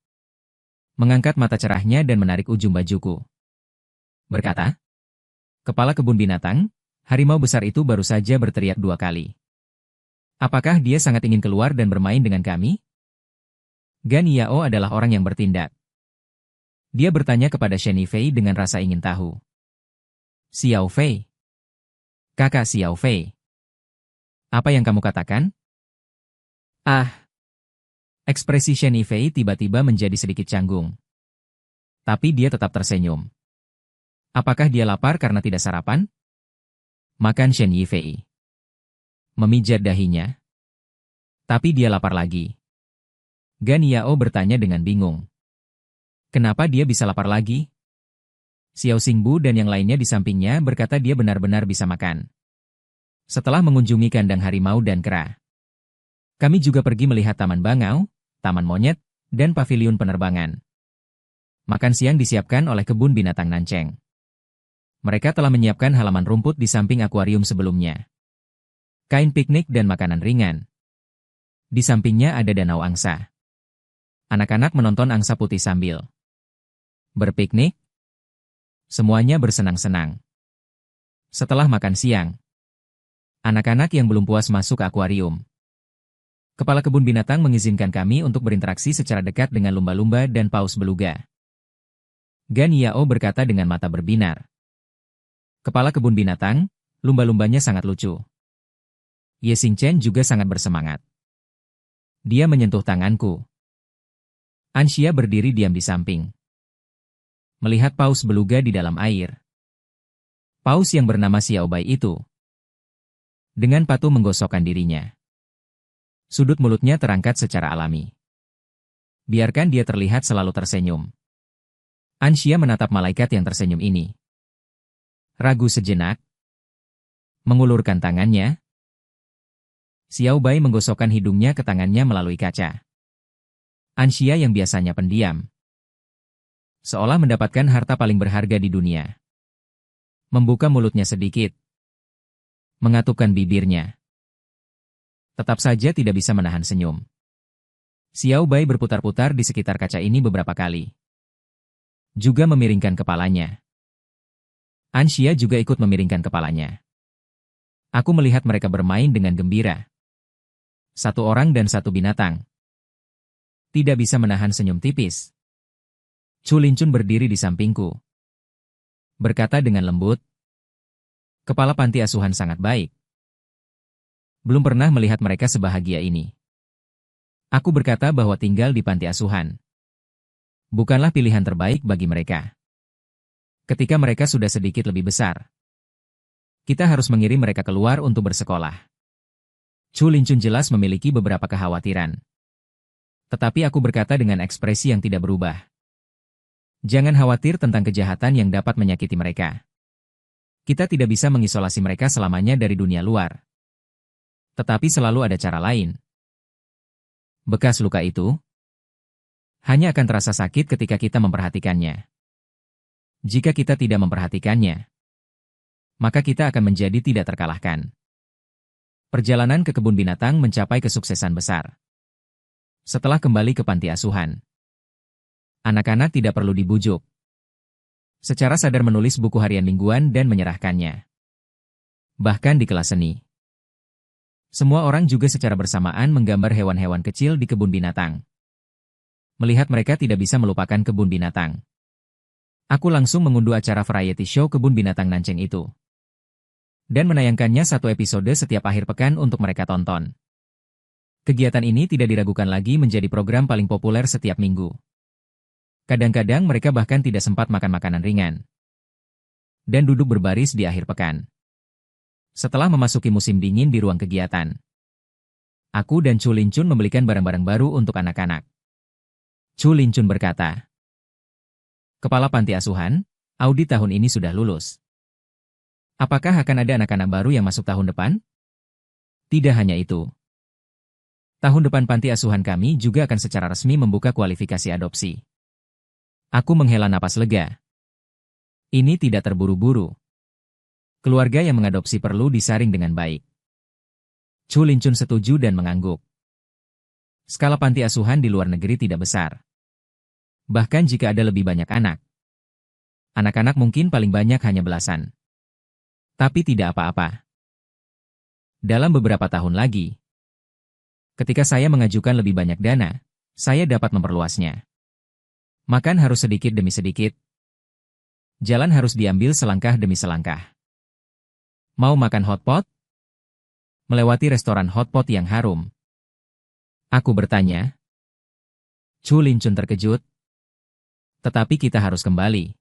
Mengangkat mata cerahnya dan menarik ujung bajuku. Berkata, kepala kebun binatang, harimau besar itu baru saja berteriak 2 kali. Apakah dia sangat ingin keluar dan bermain dengan kami? Gan Yao adalah orang yang bertindak. Dia bertanya kepada Shen Yifei dengan rasa ingin tahu. Xiao Fei. Kakak Xiao Fei. Apa yang kamu katakan? Ekspresi Shen Yifei tiba-tiba menjadi sedikit canggung. Tapi dia tetap tersenyum. Apakah dia lapar karena tidak sarapan? Makan Shen Yifei. Memijat dahinya. Tapi dia lapar lagi. Gan Yao bertanya dengan bingung. Kenapa dia bisa lapar lagi? Xiao Xingbu dan yang lainnya di sampingnya berkata dia benar-benar bisa makan. Setelah mengunjungi kandang harimau dan kera, kami juga pergi melihat taman bangau, taman monyet, dan paviliun penerbangan. Makan siang disiapkan oleh kebun binatang Nancheng. Mereka telah menyiapkan halaman rumput di samping akuarium sebelumnya. Kain piknik dan makanan ringan. Di sampingnya ada danau angsa. Anak-anak menonton angsa putih sambil berpiknik. Semuanya bersenang-senang. Setelah makan siang, anak-anak yang belum puas masuk ke akuarium. Kepala kebun binatang mengizinkan kami untuk berinteraksi secara dekat dengan lumba-lumba dan paus beluga. Gan Yao berkata dengan mata berbinar. Kepala kebun binatang, lumba-lumbanya sangat lucu. Ye Xingchen juga sangat bersemangat. Dia menyentuh tanganku. Anxia berdiri diam di samping. Melihat paus beluga di dalam air. Paus yang bernama Xiao Bai itu. Dengan patuh menggosokkan dirinya. Sudut mulutnya terangkat secara alami. Biarkan dia terlihat selalu tersenyum. Anxia menatap malaikat yang tersenyum ini. Ragu sejenak. Mengulurkan tangannya. Xiao Bai menggosokkan hidungnya ke tangannya melalui kaca. Anxia yang biasanya pendiam. Seolah mendapatkan harta paling berharga di dunia. Membuka mulutnya sedikit. Mengatupkan bibirnya. Tetap saja tidak bisa menahan senyum. Xiao Bai berputar-putar di sekitar kaca ini beberapa kali. Juga memiringkan kepalanya. Anxia juga ikut memiringkan kepalanya. Aku melihat mereka bermain dengan gembira. Satu orang dan satu binatang. Tidak bisa menahan senyum tipis. Chu Lincun berdiri di sampingku. Berkata dengan lembut. Kepala panti asuhan sangat baik. Belum pernah melihat mereka sebahagia ini. Aku berkata bahwa tinggal di panti asuhan bukanlah pilihan terbaik bagi mereka. Ketika mereka sudah sedikit lebih besar, kita harus mengirim mereka keluar untuk bersekolah. Chu Lincun jelas memiliki beberapa kekhawatiran. Tetapi aku berkata dengan ekspresi yang tidak berubah. Jangan khawatir tentang kejahatan yang dapat menyakiti mereka. Kita tidak bisa mengisolasi mereka selamanya dari dunia luar. Tetapi selalu ada cara lain. Bekas luka itu hanya akan terasa sakit ketika kita memperhatikannya. Jika kita tidak memperhatikannya, maka kita akan menjadi tidak terkalahkan. Perjalanan ke kebun binatang mencapai kesuksesan besar. Setelah kembali ke panti asuhan, anak-anak tidak perlu dibujuk. Secara sadar menulis buku harian mingguan dan menyerahkannya. Bahkan di kelas seni. Semua orang juga secara bersamaan menggambar hewan-hewan kecil di kebun binatang. melihat mereka tidak bisa melupakan kebun binatang. Aku langsung mengunduh acara variety show kebun binatang Nancheng itu. Dan menayangkannya satu episode setiap akhir pekan untuk mereka tonton. Kegiatan ini tidak diragukan lagi menjadi program paling populer setiap minggu. Kadang-kadang mereka bahkan tidak sempat makan makanan ringan. Dan duduk berbaris di akhir pekan. Setelah memasuki musim dingin di ruang kegiatan, aku dan Chu Lin-chun membelikan barang-barang baru untuk anak-anak. Chu Lin-chun berkata, "Kepala panti asuhan, audit tahun ini sudah lulus. Apakah akan ada anak-anak baru yang masuk tahun depan?" Tidak hanya itu. Tahun depan panti asuhan kami juga akan secara resmi membuka kualifikasi adopsi. Aku menghela napas lega. Ini tidak terburu-buru. Keluarga yang mengadopsi perlu disaring dengan baik. Chu Lin-chun setuju dan mengangguk. Skala panti asuhan di luar negeri tidak besar. Bahkan jika ada lebih banyak anak. Anak-anak mungkin paling banyak hanya belasan. Tapi tidak apa-apa. Dalam beberapa tahun lagi, ketika saya mengajukan lebih banyak dana, saya dapat memperluasnya. Makan harus sedikit demi sedikit. Jalan harus diambil selangkah demi selangkah. Mau makan hotpot? Melewati restoran hotpot yang harum. Aku bertanya. Chu Lin-chun terkejut. Tetapi kita harus kembali.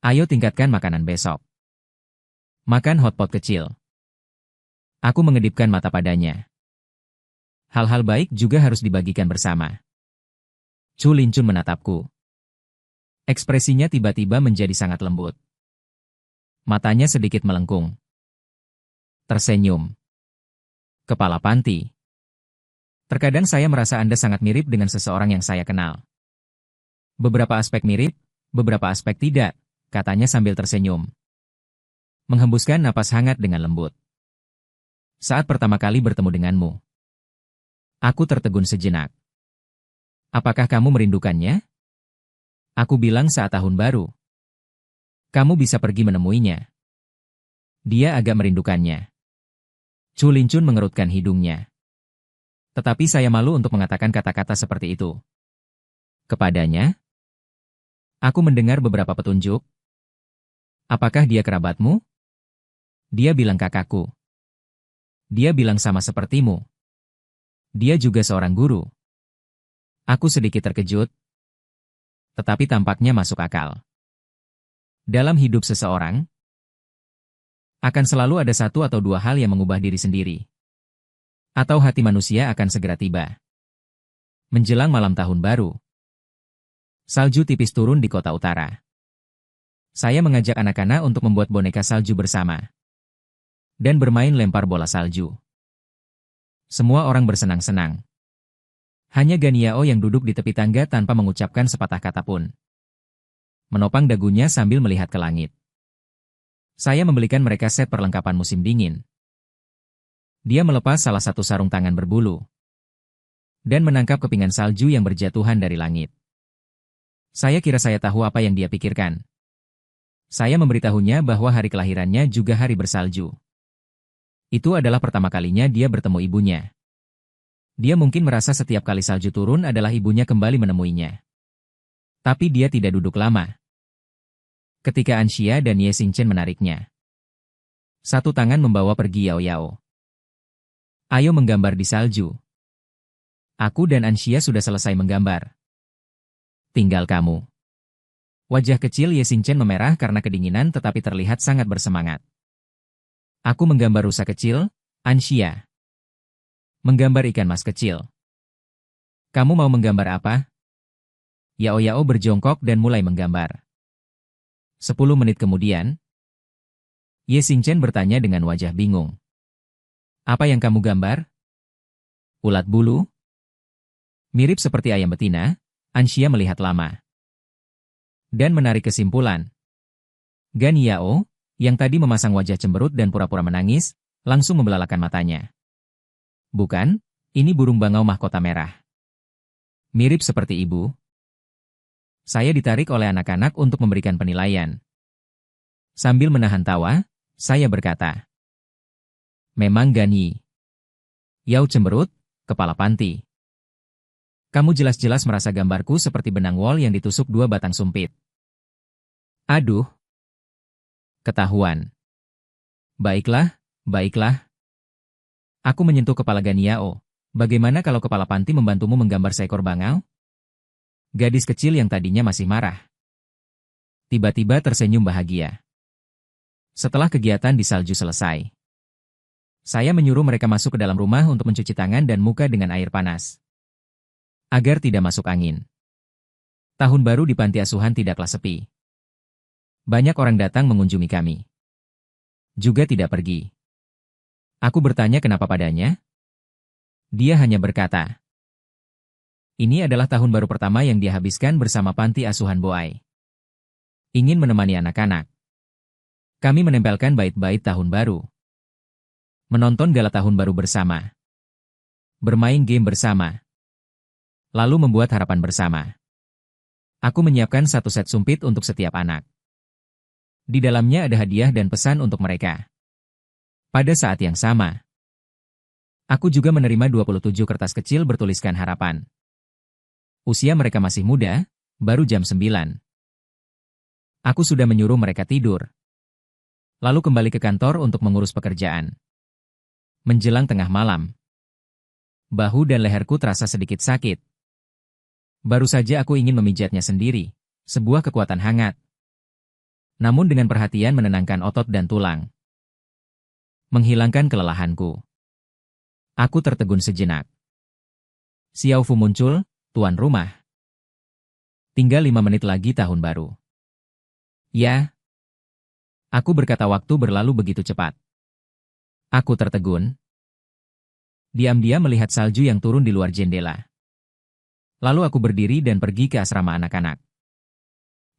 Ayo tingkatkan makanan besok. Makan hotpot kecil. Aku mengedipkan mata padanya. Hal-hal baik juga harus dibagikan bersama. Chu Lin-chun menatapku. Ekspresinya tiba-tiba menjadi sangat lembut. Matanya sedikit melengkung. Tersenyum. Kepala panti. Terkadang saya merasa Anda sangat mirip dengan seseorang yang saya kenal. Beberapa aspek mirip, beberapa aspek tidak, katanya sambil tersenyum. Menghembuskan napas hangat dengan lembut. Saat pertama kali bertemu denganmu, aku tertegun sejenak. Apakah kamu merindukannya? Aku bilang saat tahun baru. Kamu bisa pergi menemuinya. Dia agak merindukannya. Chu Lin-chun mengerutkan hidungnya. Tetapi saya malu untuk mengatakan kata-kata seperti itu. Kepadanya, aku mendengar beberapa petunjuk. Apakah dia kerabatmu? Dia bilang kakakku. Dia bilang sama sepertimu. Dia juga seorang guru. Aku sedikit terkejut. Tetapi tampaknya masuk akal. Dalam hidup seseorang, akan selalu ada satu atau dua hal yang mengubah diri sendiri. Atau hati manusia akan segera tiba. Menjelang malam tahun baru, salju tipis turun di kota utara. Saya mengajak anak-anak untuk membuat boneka salju bersama. Dan bermain lempar bola salju. Semua orang bersenang-senang. Hanya Ganiao yang duduk di tepi tangga tanpa mengucapkan sepatah kata pun. Menopang dagunya sambil melihat ke langit. Saya membelikan mereka set perlengkapan musim dingin. Dia melepas salah satu sarung tangan berbulu. Dan menangkap kepingan salju yang berjatuhan dari langit. Saya kira saya tahu apa yang dia pikirkan. Saya memberitahunya bahwa hari kelahirannya juga hari bersalju. Itu adalah pertama kalinya dia bertemu ibunya. Dia mungkin merasa setiap kali salju turun adalah ibunya kembali menemuinya. Tapi dia tidak duduk lama. Ketika Anxia dan Ye Xingchen menariknya. Satu tangan membawa pergi Yao Yao. Ayo menggambar di salju. Aku dan Anxia sudah selesai menggambar. Tinggal kamu. Wajah kecil Ye Xingchen memerah karena kedinginan tetapi terlihat sangat bersemangat. Aku menggambar rusa kecil, Anxia. Menggambar ikan mas kecil. Kamu mau menggambar apa? Yao Yao berjongkok dan mulai menggambar. 10 menit kemudian, Ye Xingchen bertanya dengan wajah bingung. Apa yang kamu gambar? Ulat bulu? Mirip seperti ayam betina, Anxia melihat lama. Dan menarik kesimpulan. Gan Yao, yang tadi memasang wajah cemberut dan pura-pura menangis, langsung membelalakan matanya. Bukan, ini burung bangau mahkota merah. Mirip seperti ibu. Saya ditarik oleh anak-anak untuk memberikan penilaian. Sambil menahan tawa, saya berkata. Memang Gan Yao cemberut, kepala panti. Kamu jelas-jelas merasa gambarku seperti benang wol yang ditusuk dua batang sumpit. Aduh. Ketahuan. Baiklah, baiklah. Aku menyentuh kepala Ganiao. Bagaimana kalau kepala panti membantumu menggambar seekor bangau? Gadis kecil yang tadinya masih marah tiba-tiba tersenyum bahagia. Setelah kegiatan di salju selesai, saya menyuruh mereka masuk ke dalam rumah untuk mencuci tangan dan muka dengan air panas, agar tidak masuk angin. Tahun baru di panti asuhan tidaklah sepi. Banyak orang datang mengunjungi kami. Juga tidak pergi. Aku bertanya kenapa padanya. Dia hanya berkata, ini adalah tahun baru pertama yang dia habiskan bersama panti asuhan Boai. Ingin menemani anak-anak. Kami menempelkan bait-bait tahun baru. Menonton gala tahun baru bersama. Bermain game bersama. Lalu membuat harapan bersama. Aku menyiapkan satu set sumpit untuk setiap anak. Di dalamnya ada hadiah dan pesan untuk mereka. Pada saat yang sama, aku juga menerima 27 kertas kecil bertuliskan harapan. Usia mereka masih muda, baru jam 9. Aku sudah menyuruh mereka tidur. Lalu kembali ke kantor untuk mengurus pekerjaan. Menjelang tengah malam, bahu dan leherku terasa sedikit sakit. Baru saja aku ingin memijatnya sendiri, sebuah kekuatan hangat. Namun dengan perhatian menenangkan otot dan tulang. Menghilangkan kelelahanku. Aku tertegun sejenak. Xiao Fu muncul, tuan rumah. Tinggal 5 menit lagi tahun baru. Ya. Aku berkata waktu berlalu begitu cepat. Aku tertegun. Diam-diam melihat salju yang turun di luar jendela. Lalu aku berdiri dan pergi ke asrama anak-anak.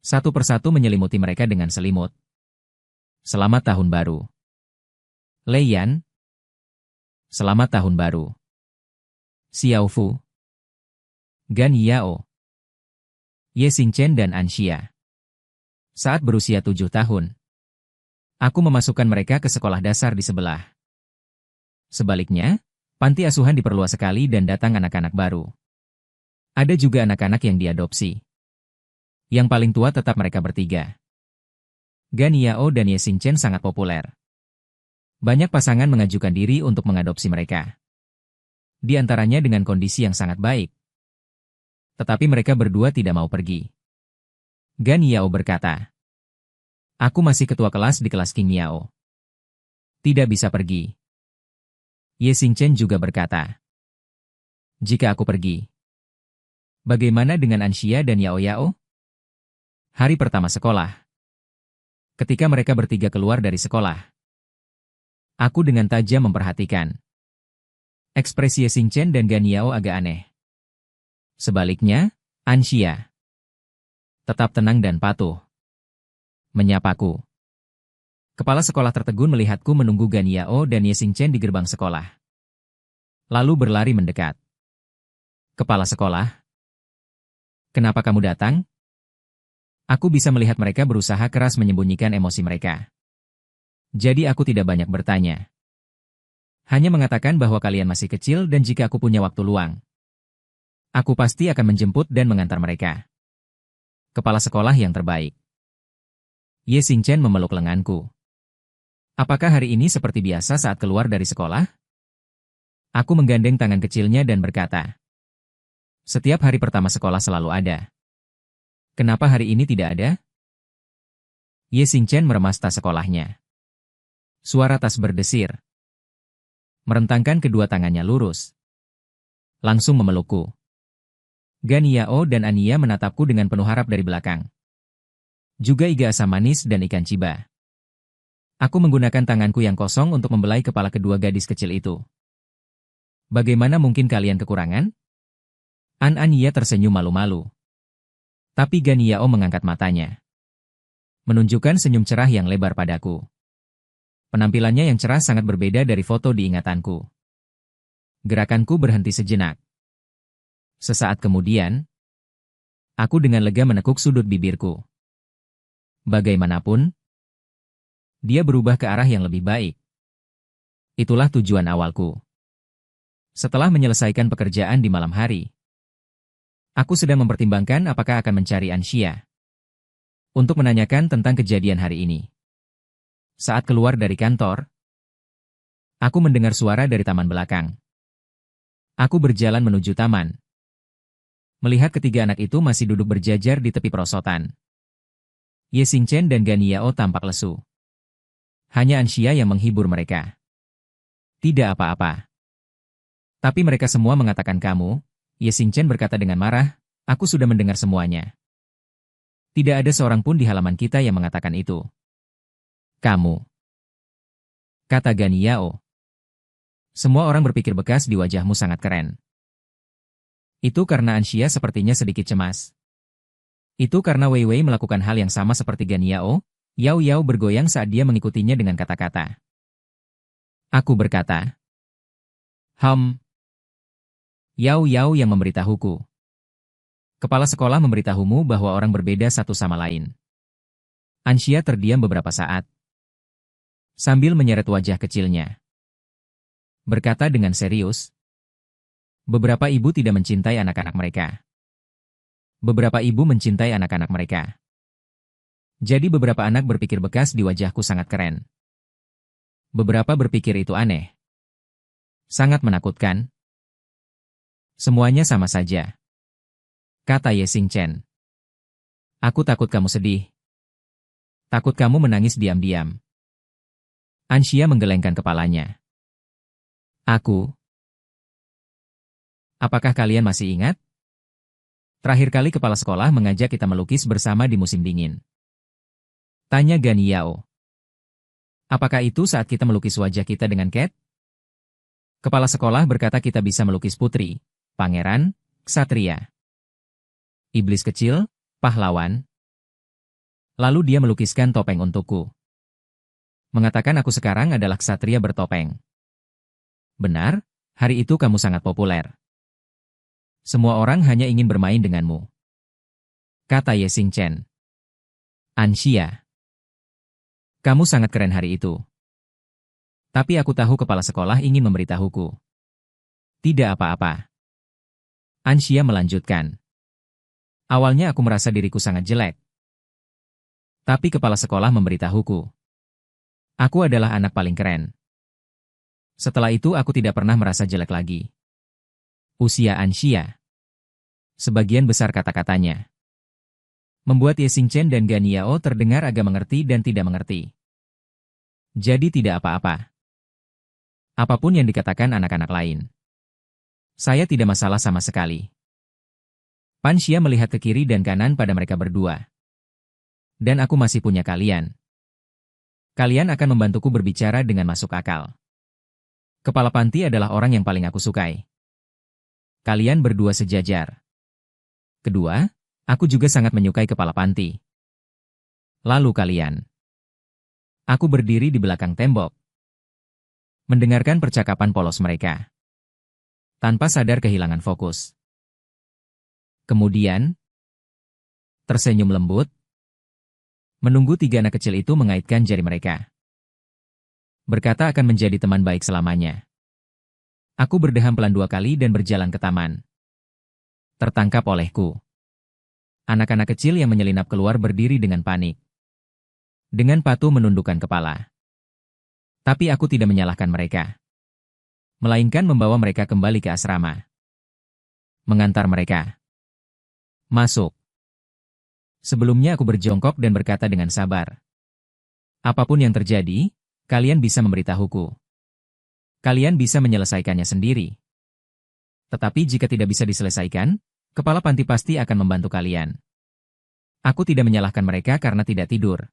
Satu persatu menyelimuti mereka dengan selimut. Selamat tahun baru. Leiyan. Selamat tahun baru. Xiao Fu. Gan Yao. Ye Xingchen dan Anxia. Saat berusia 7 tahun, aku memasukkan mereka ke sekolah dasar di sebelah. Sebaliknya, panti asuhan diperluas sekali dan datang anak-anak baru. Ada juga anak-anak yang diadopsi. Yang paling tua tetap mereka bertiga. Gan Yao dan Ye Xingchen sangat populer. Banyak pasangan mengajukan diri untuk mengadopsi mereka. Di antaranya dengan kondisi yang sangat baik. Tetapi mereka berdua tidak mau pergi. Gan Yao berkata, aku masih ketua kelas di kelas King Yao. Tidak bisa pergi. Ye Xingchen juga berkata, jika aku pergi, bagaimana dengan Anxia dan Yao Yao? Hari pertama sekolah. Ketika mereka bertiga keluar dari sekolah, aku dengan tajam memperhatikan. Ekspresi Ye Xingchen dan Gan Yao agak aneh. Sebaliknya, Anxia tetap tenang dan patuh. Menyapaku. Kepala sekolah tertegun melihatku menunggu Gan Yao dan Ye Xingchen di gerbang sekolah. Lalu berlari mendekat. Kepala sekolah. Kenapa kamu datang? Aku bisa melihat mereka berusaha keras menyembunyikan emosi mereka. Jadi aku tidak banyak bertanya. Hanya mengatakan bahwa kalian masih kecil dan jika aku punya waktu luang, aku pasti akan menjemput dan mengantar mereka. Kepala sekolah yang terbaik. Ye Xingchen memeluk lenganku. Apakah hari ini seperti biasa saat keluar dari sekolah? Aku menggandeng tangan kecilnya dan berkata, setiap hari pertama sekolah selalu ada. Kenapa hari ini tidak ada? Ye Xingchen meremas tas sekolahnya. Suara tas berdesir. Merentangkan kedua tangannya lurus. Langsung memelukku. Gan Yao dan Ania menatapku dengan penuh harap dari belakang. Juga iga asam manis dan ikan ciba. Aku menggunakan tanganku yang kosong untuk membelai kepala kedua gadis kecil itu. Bagaimana mungkin kalian kekurangan? Ania tersenyum malu-malu. Tapi Gan Yao mengangkat matanya. Menunjukkan senyum cerah yang lebar padaku. Penampilannya yang cerah sangat berbeda dari foto di ingatanku. Gerakanku berhenti sejenak. Sesaat kemudian, aku dengan lega menekuk sudut bibirku. Bagaimanapun, dia berubah ke arah yang lebih baik. Itulah tujuan awalku. Setelah menyelesaikan pekerjaan di malam hari, Aku sedang mempertimbangkan apakah akan mencari Anxia untuk menanyakan tentang kejadian hari ini. Saat keluar dari kantor, aku mendengar suara dari taman belakang. Aku berjalan menuju taman. Melihat ketiga anak itu masih duduk berjajar di tepi perosotan. Ye Xingchen dan Gan Yao tampak lesu. Hanya Anxia yang menghibur mereka. Tidak apa-apa. Tapi mereka semua mengatakan kamu, Ye Xingchen berkata dengan marah, aku sudah mendengar semuanya. Tidak ada seorang pun di halaman kita yang mengatakan itu. Kamu, kata Gan Yao. Semua orang berpikir bekas di wajahmu sangat keren. Itu karena Anxia sepertinya sedikit cemas. Itu karena Wei Wei melakukan hal yang sama seperti Gan Yao. Yao Yao bergoyang saat dia mengikutinya dengan kata-kata. Aku berkata. Yao Yao yang memberitahuku. Kepala sekolah memberitahumu bahwa orang berbeda satu sama lain. Anxia terdiam beberapa saat. Sambil menyeret wajah kecilnya. Berkata dengan serius. Beberapa ibu tidak mencintai anak-anak mereka. Beberapa ibu mencintai anak-anak mereka. Jadi beberapa anak berpikir bekas di wajahku sangat keren. Beberapa berpikir itu aneh. Sangat menakutkan. Semuanya sama saja. Kata Ye Xingchen. Aku takut kamu sedih. Takut kamu menangis diam-diam. Anxia menggelengkan kepalanya. Apakah kalian masih ingat? Terakhir kali kepala sekolah mengajak kita melukis bersama di musim dingin. Tanya Gan Yao. Apakah itu saat kita melukis wajah kita dengan cat? Kepala sekolah berkata kita bisa melukis putri, pangeran, ksatria, iblis kecil, pahlawan. Lalu dia melukiskan topeng untukku. Mengatakan aku sekarang adalah ksatria bertopeng. Benar, hari itu kamu sangat populer. Semua orang hanya ingin bermain denganmu. Kata Ye Xingchen. Anxia. Kamu sangat keren hari itu. Tapi aku tahu kepala sekolah ingin memberitahuku. Tidak apa-apa. Anxia melanjutkan. Awalnya aku merasa diriku sangat jelek. Tapi kepala sekolah memberitahuku. Aku adalah anak paling keren. Setelah itu aku tidak pernah merasa jelek lagi. Usia Anxia. Sebagian besar kata-katanya membuat Ye Xingchen dan Gan Yao terdengar agak mengerti dan tidak mengerti. Jadi tidak apa-apa. Apapun yang dikatakan anak-anak lain. Saya tidak masalah sama sekali. Pan Xia melihat ke kiri dan kanan pada mereka berdua. Dan aku masih punya kalian. Kalian akan membantuku berbicara dengan masuk akal. Kepala panti adalah orang yang paling aku sukai. Kalian berdua sejajar. Kedua, aku juga sangat menyukai kepala panti. Lalu kalian. Aku berdiri di belakang tembok. Mendengarkan percakapan polos mereka. Tanpa sadar kehilangan fokus. Kemudian, tersenyum lembut. Menunggu tiga anak kecil itu mengaitkan jari mereka. Berkata akan menjadi teman baik selamanya. Aku berdeham pelan 2 kali dan berjalan ke taman. Tertangkap olehku. Anak-anak kecil yang menyelinap keluar berdiri dengan panik. Dengan patuh menundukkan kepala. Tapi aku tidak menyalahkan mereka. Melainkan membawa mereka kembali ke asrama. Mengantar mereka. Masuk. Sebelumnya aku berjongkok dan berkata dengan sabar. Apapun yang terjadi, kalian bisa memberitahuku. Kalian bisa menyelesaikannya sendiri. Tetapi jika tidak bisa diselesaikan, kepala panti pasti akan membantu kalian. Aku tidak menyalahkan mereka karena tidak tidur.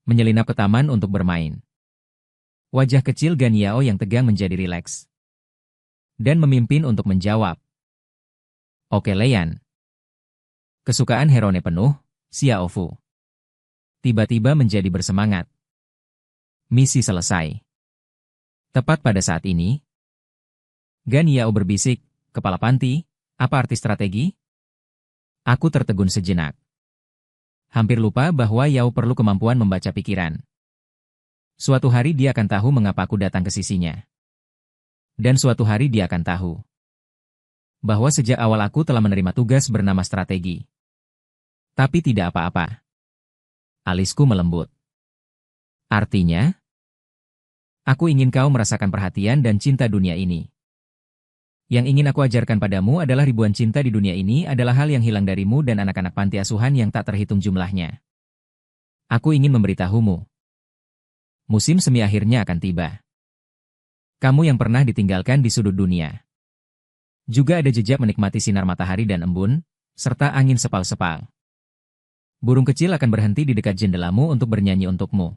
Menyelinap ke taman untuk bermain. Wajah kecil Gan Yao yang tegang menjadi rileks. Dan memimpin untuk menjawab. Oke Leian. Kesukaan Herone penuh, Xiao Fu. Tiba-tiba menjadi bersemangat. Misi selesai. Tepat pada saat ini, Gan Yao berbisik, kepala panti, apa arti strategi? Aku tertegun sejenak. Hampir lupa bahwa Yao perlu kemampuan membaca pikiran. Suatu hari dia akan tahu mengapa aku datang ke sisinya. Dan suatu hari dia akan tahu bahwa sejak awal aku telah menerima tugas bernama strategi. Tapi tidak apa-apa. Alisku melembut. Artinya, aku ingin kau merasakan perhatian dan cinta dunia ini. Yang ingin aku ajarkan padamu adalah ribuan cinta di dunia ini adalah hal yang hilang darimu dan anak-anak panti asuhan yang tak terhitung jumlahnya. Aku ingin memberitahumu. Musim semi akhirnya akan tiba. Kamu yang pernah ditinggalkan di sudut dunia. Juga ada jejak menikmati sinar matahari dan embun, serta angin sepal-sepal. Burung kecil akan berhenti di dekat jendelamu untuk bernyanyi untukmu.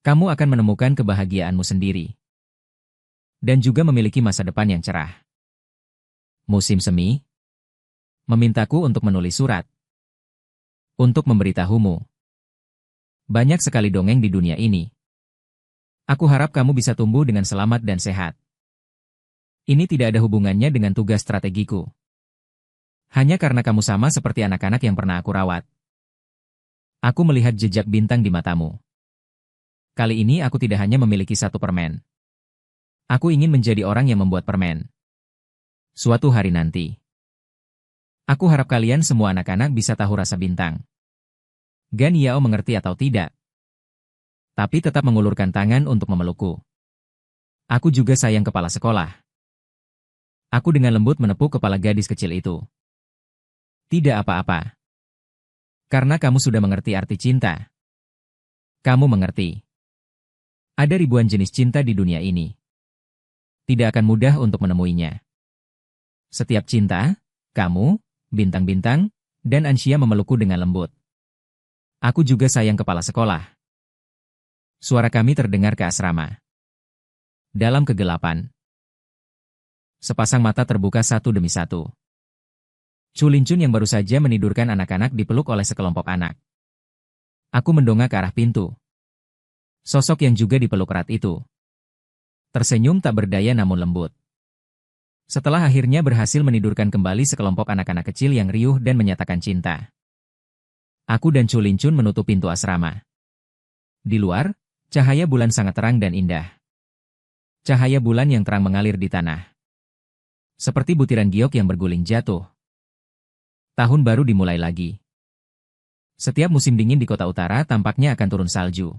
Kamu akan menemukan kebahagiaanmu sendiri. Dan juga memiliki masa depan yang cerah. Musim semi memintaku untuk menulis surat. Untuk memberitahumu. Banyak sekali dongeng di dunia ini. Aku harap kamu bisa tumbuh dengan selamat dan sehat. Ini tidak ada hubungannya dengan tugas strategiku. Hanya karena kamu sama seperti anak-anak yang pernah aku rawat. Aku melihat jejak bintang di matamu. Kali ini aku tidak hanya memiliki satu permen. Aku ingin menjadi orang yang membuat permen. Suatu hari nanti. Aku harap kalian semua anak-anak bisa tahu rasa bintang. Gan Yao mengerti atau tidak. Tapi tetap mengulurkan tangan untuk memelukku. Aku juga sayang kepala sekolah. Aku dengan lembut menepuk kepala gadis kecil itu. Tidak apa-apa. Karena kamu sudah mengerti arti cinta. Kamu mengerti. Ada ribuan jenis cinta di dunia ini. Tidak akan mudah untuk menemuinya. Setiap cinta, kamu, bintang-bintang, dan Ansya memelukku dengan lembut. Aku juga sayang kepala sekolah. Suara kami terdengar ke asrama. Dalam kegelapan. Sepasang mata terbuka satu demi satu. Chu Linchun yang baru saja menidurkan anak-anak dipeluk oleh sekelompok anak. Aku mendongak ke arah pintu. Sosok yang juga dipeluk erat itu. Tersenyum tak berdaya namun lembut. Setelah akhirnya berhasil menidurkan kembali sekelompok anak-anak kecil yang riuh dan menyatakan cinta. Aku dan Chu Linchun menutup pintu asrama. Di luar, cahaya bulan sangat terang dan indah. Cahaya bulan yang terang mengalir di tanah. Seperti butiran giok yang berguling jatuh. Tahun baru dimulai lagi. Setiap musim dingin di kota utara tampaknya akan turun salju.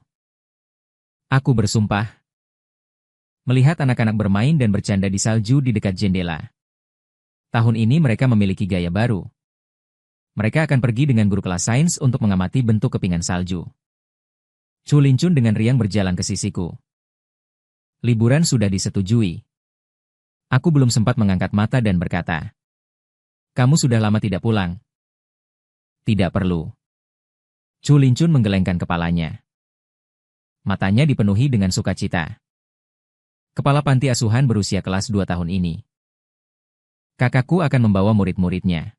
Aku bersumpah. Melihat anak-anak bermain dan bercanda di salju di dekat jendela. Tahun ini mereka memiliki gaya baru. Mereka akan pergi dengan guru kelas sains untuk mengamati bentuk kepingan salju. Chu Linchun dengan riang berjalan ke sisiku. Liburan sudah disetujui. Aku belum sempat mengangkat mata dan berkata, "Kamu sudah lama tidak pulang." "Tidak perlu." Chu Linchun menggelengkan kepalanya. Matanya dipenuhi dengan sukacita. Kepala panti asuhan berusia kelas 2 tahun ini. Kakakku akan membawa murid-muridnya.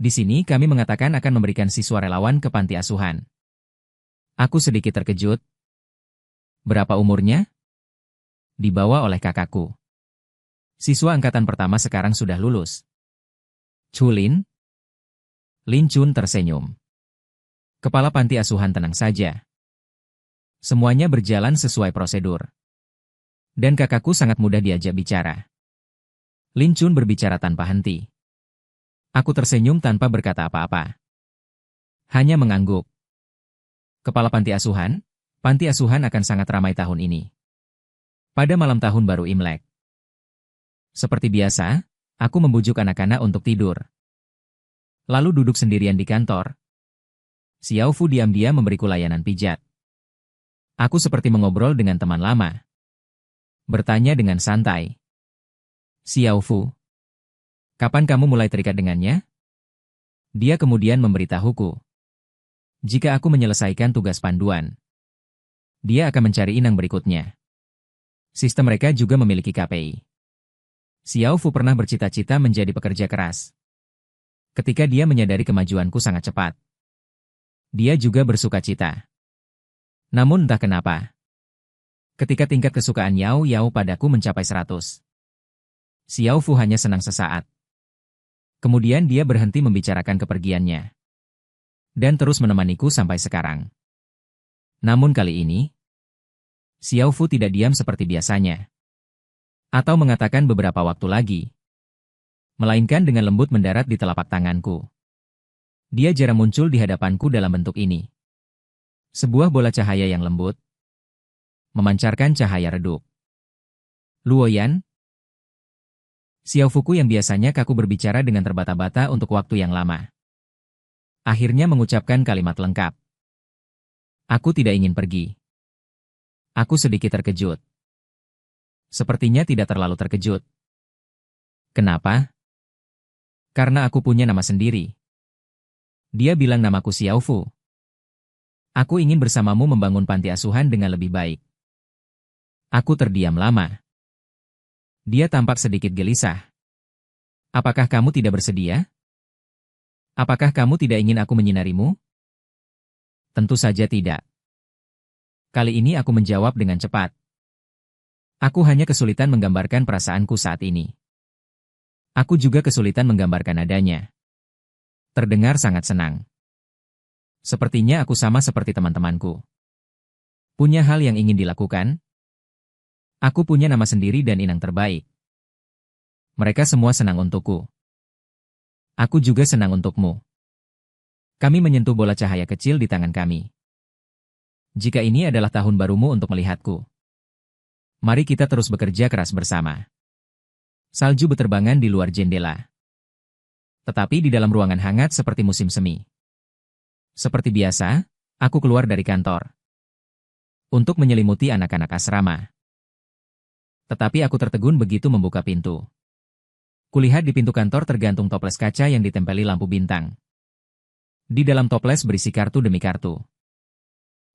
Di sini kami mengatakan akan memberikan siswa relawan ke panti asuhan. Aku sedikit terkejut. Berapa umurnya? Dibawa oleh kakakku. Siswa angkatan pertama sekarang sudah lulus. Chulin? Linchun tersenyum. Kepala panti asuhan tenang saja. Semuanya berjalan sesuai prosedur. Dan kakakku sangat mudah diajak bicara. Linchun berbicara tanpa henti. Aku tersenyum tanpa berkata apa-apa. Hanya mengangguk. Kepala panti asuhan akan sangat ramai tahun ini. Pada malam tahun baru Imlek. Seperti biasa, aku membujuk anak-anak untuk tidur. Lalu duduk sendirian di kantor. Xiao Fu diam-diam memberiku layanan pijat. Aku seperti mengobrol dengan teman lama. Bertanya dengan santai. "Xiao Fu, kapan kamu mulai terikat dengannya?" Dia kemudian memberitahuku. Jika aku menyelesaikan tugas panduan, dia akan mencari inang berikutnya. Sistem mereka juga memiliki KPI. Xiao Fu pernah bercita-cita menjadi pekerja keras. Ketika dia menyadari kemajuanku sangat cepat, dia juga bersukacita. Namun entah kenapa, ketika tingkat kesukaan Yao Yao padaku mencapai 100, Xiao Fu hanya senang sesaat. Kemudian dia berhenti membicarakan kepergiannya. Dan terus menemaniku sampai sekarang. Namun kali ini, Xiao Fu tidak diam seperti biasanya. Atau mengatakan beberapa waktu lagi. melainkan dengan lembut mendarat di telapak tanganku. Dia jarang muncul di hadapanku dalam bentuk ini. Sebuah bola cahaya yang lembut, memancarkan cahaya redup. Luoyan? Xiao Fuku yang biasanya kaku berbicara dengan terbata-bata untuk waktu yang lama. Akhirnya mengucapkan kalimat lengkap. Aku tidak ingin pergi. Aku sedikit terkejut. Sepertinya tidak terlalu terkejut. Kenapa? Karena aku punya nama sendiri. Dia bilang namaku Xiao Fu. Aku ingin bersamamu membangun panti asuhan dengan lebih baik. Aku terdiam lama. Dia tampak sedikit gelisah. Apakah kamu tidak bersedia? Apakah kamu tidak ingin aku menyinarimu? Tentu saja tidak. Kali ini aku menjawab dengan cepat. Aku hanya kesulitan menggambarkan perasaanku saat ini. Aku juga kesulitan menggambarkan adanya. Terdengar sangat senang. Sepertinya aku sama seperti teman-temanku. Punya hal yang ingin dilakukan? Aku punya nama sendiri dan inang terbaik. Mereka semua senang untukku. Aku juga senang untukmu. Kami menyentuh bola cahaya kecil di tangan kami. Jika ini adalah tahun barumu untuk melihatku, mari kita terus bekerja keras bersama. Salju berterbangan di luar jendela. Tetapi di dalam ruangan hangat seperti musim semi. Seperti biasa, aku keluar dari kantor. Untuk menyelimuti anak-anak asrama. Tetapi aku tertegun begitu membuka pintu. Kulihat di pintu kantor tergantung toples kaca yang ditempeli lampu bintang. Di dalam toples berisi kartu demi kartu.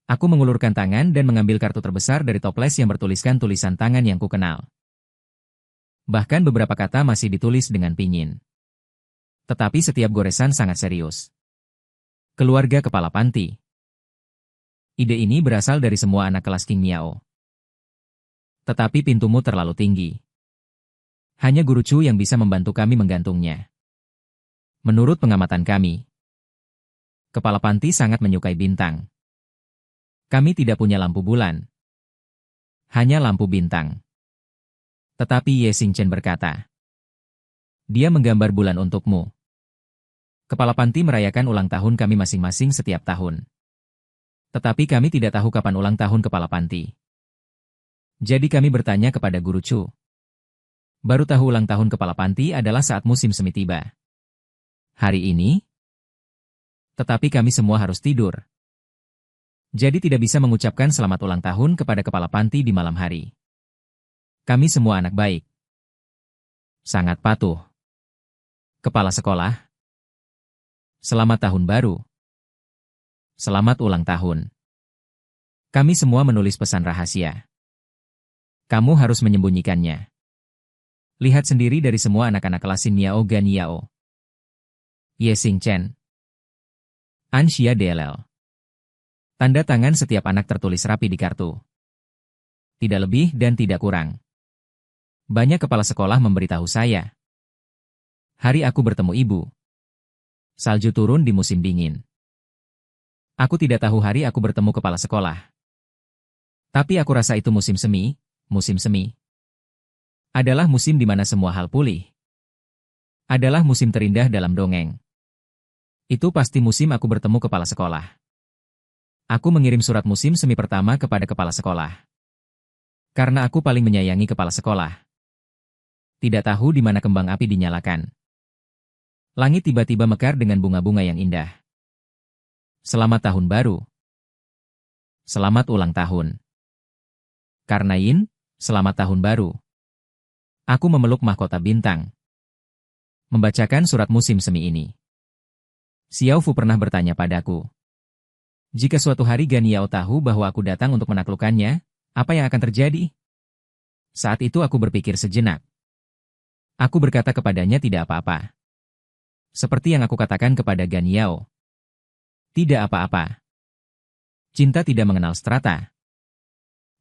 Aku mengulurkan tangan dan mengambil kartu terbesar dari toples yang bertuliskan tulisan tangan yang kukenal. Bahkan beberapa kata masih ditulis dengan pinyin. Tetapi setiap goresan sangat serius. Keluarga kepala panti. Ide ini berasal dari semua anak kelas King Miao. Tetapi pintumu terlalu tinggi. Hanya Guru Chu yang bisa membantu kami menggantungnya. Menurut pengamatan kami, kepala panti sangat menyukai bintang. Kami tidak punya lampu bulan. Hanya lampu bintang. Tetapi Ye Xingchen berkata, dia menggambar bulan untukmu. Kepala panti merayakan ulang tahun kami masing-masing setiap tahun. Tetapi kami tidak tahu kapan ulang tahun kepala panti. Jadi kami bertanya kepada Guru Chu. Baru tahu ulang tahun kepala panti adalah saat musim semi tiba. Hari ini? Tetapi kami semua harus tidur. Jadi tidak bisa mengucapkan selamat ulang tahun kepada kepala panti di malam hari. Kami semua anak baik. Sangat patuh. Kepala sekolah. Selamat tahun baru. Selamat ulang tahun. Kami semua menulis pesan rahasia. Kamu harus menyembunyikannya. Lihat sendiri dari semua anak-anak kelas Niao Gan Yao. Ye Xingchen. An Xia DLL. Tanda tangan setiap anak tertulis rapi di kartu. Tidak lebih dan tidak kurang. Banyak kepala sekolah memberitahu saya. Hari aku bertemu ibu. Salju turun di musim dingin. Aku tidak tahu hari aku bertemu kepala sekolah. Tapi aku rasa itu musim semi. Musim semi adalah musim di mana semua hal pulih. Adalah musim terindah dalam dongeng. Itu pasti musim aku bertemu kepala sekolah. Aku mengirim surat musim semi pertama kepada kepala sekolah. Karena aku paling menyayangi kepala sekolah. Tidak tahu di mana kembang api dinyalakan. Langit tiba-tiba mekar dengan bunga-bunga yang indah. Selamat tahun baru. Selamat ulang tahun. Karnain, selamat tahun baru. Aku memeluk mahkota bintang. Membacakan surat musim semi ini. Xiao Fu pernah bertanya padaku. Jika suatu hari Gan Yao tahu bahwa aku datang untuk menaklukkannya, apa yang akan terjadi? Saat itu aku berpikir sejenak. Aku berkata kepadanya tidak apa-apa. Seperti yang aku katakan kepada Gan Yao. Tidak apa-apa. Cinta tidak mengenal strata.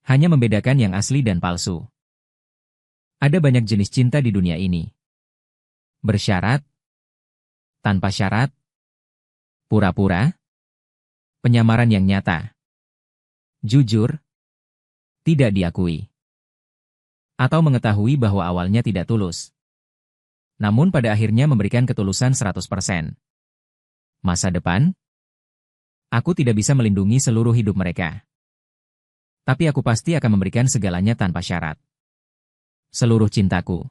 Hanya membedakan yang asli dan palsu. Ada banyak jenis cinta di dunia ini. Bersyarat, tanpa syarat, pura-pura, penyamaran yang nyata, jujur, tidak diakui, atau mengetahui bahwa awalnya tidak tulus, namun pada akhirnya memberikan ketulusan 100%. Masa depan? Aku tidak bisa melindungi seluruh hidup mereka. Tapi aku pasti akan memberikan segalanya tanpa syarat. Seluruh cintaku.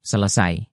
Selesai.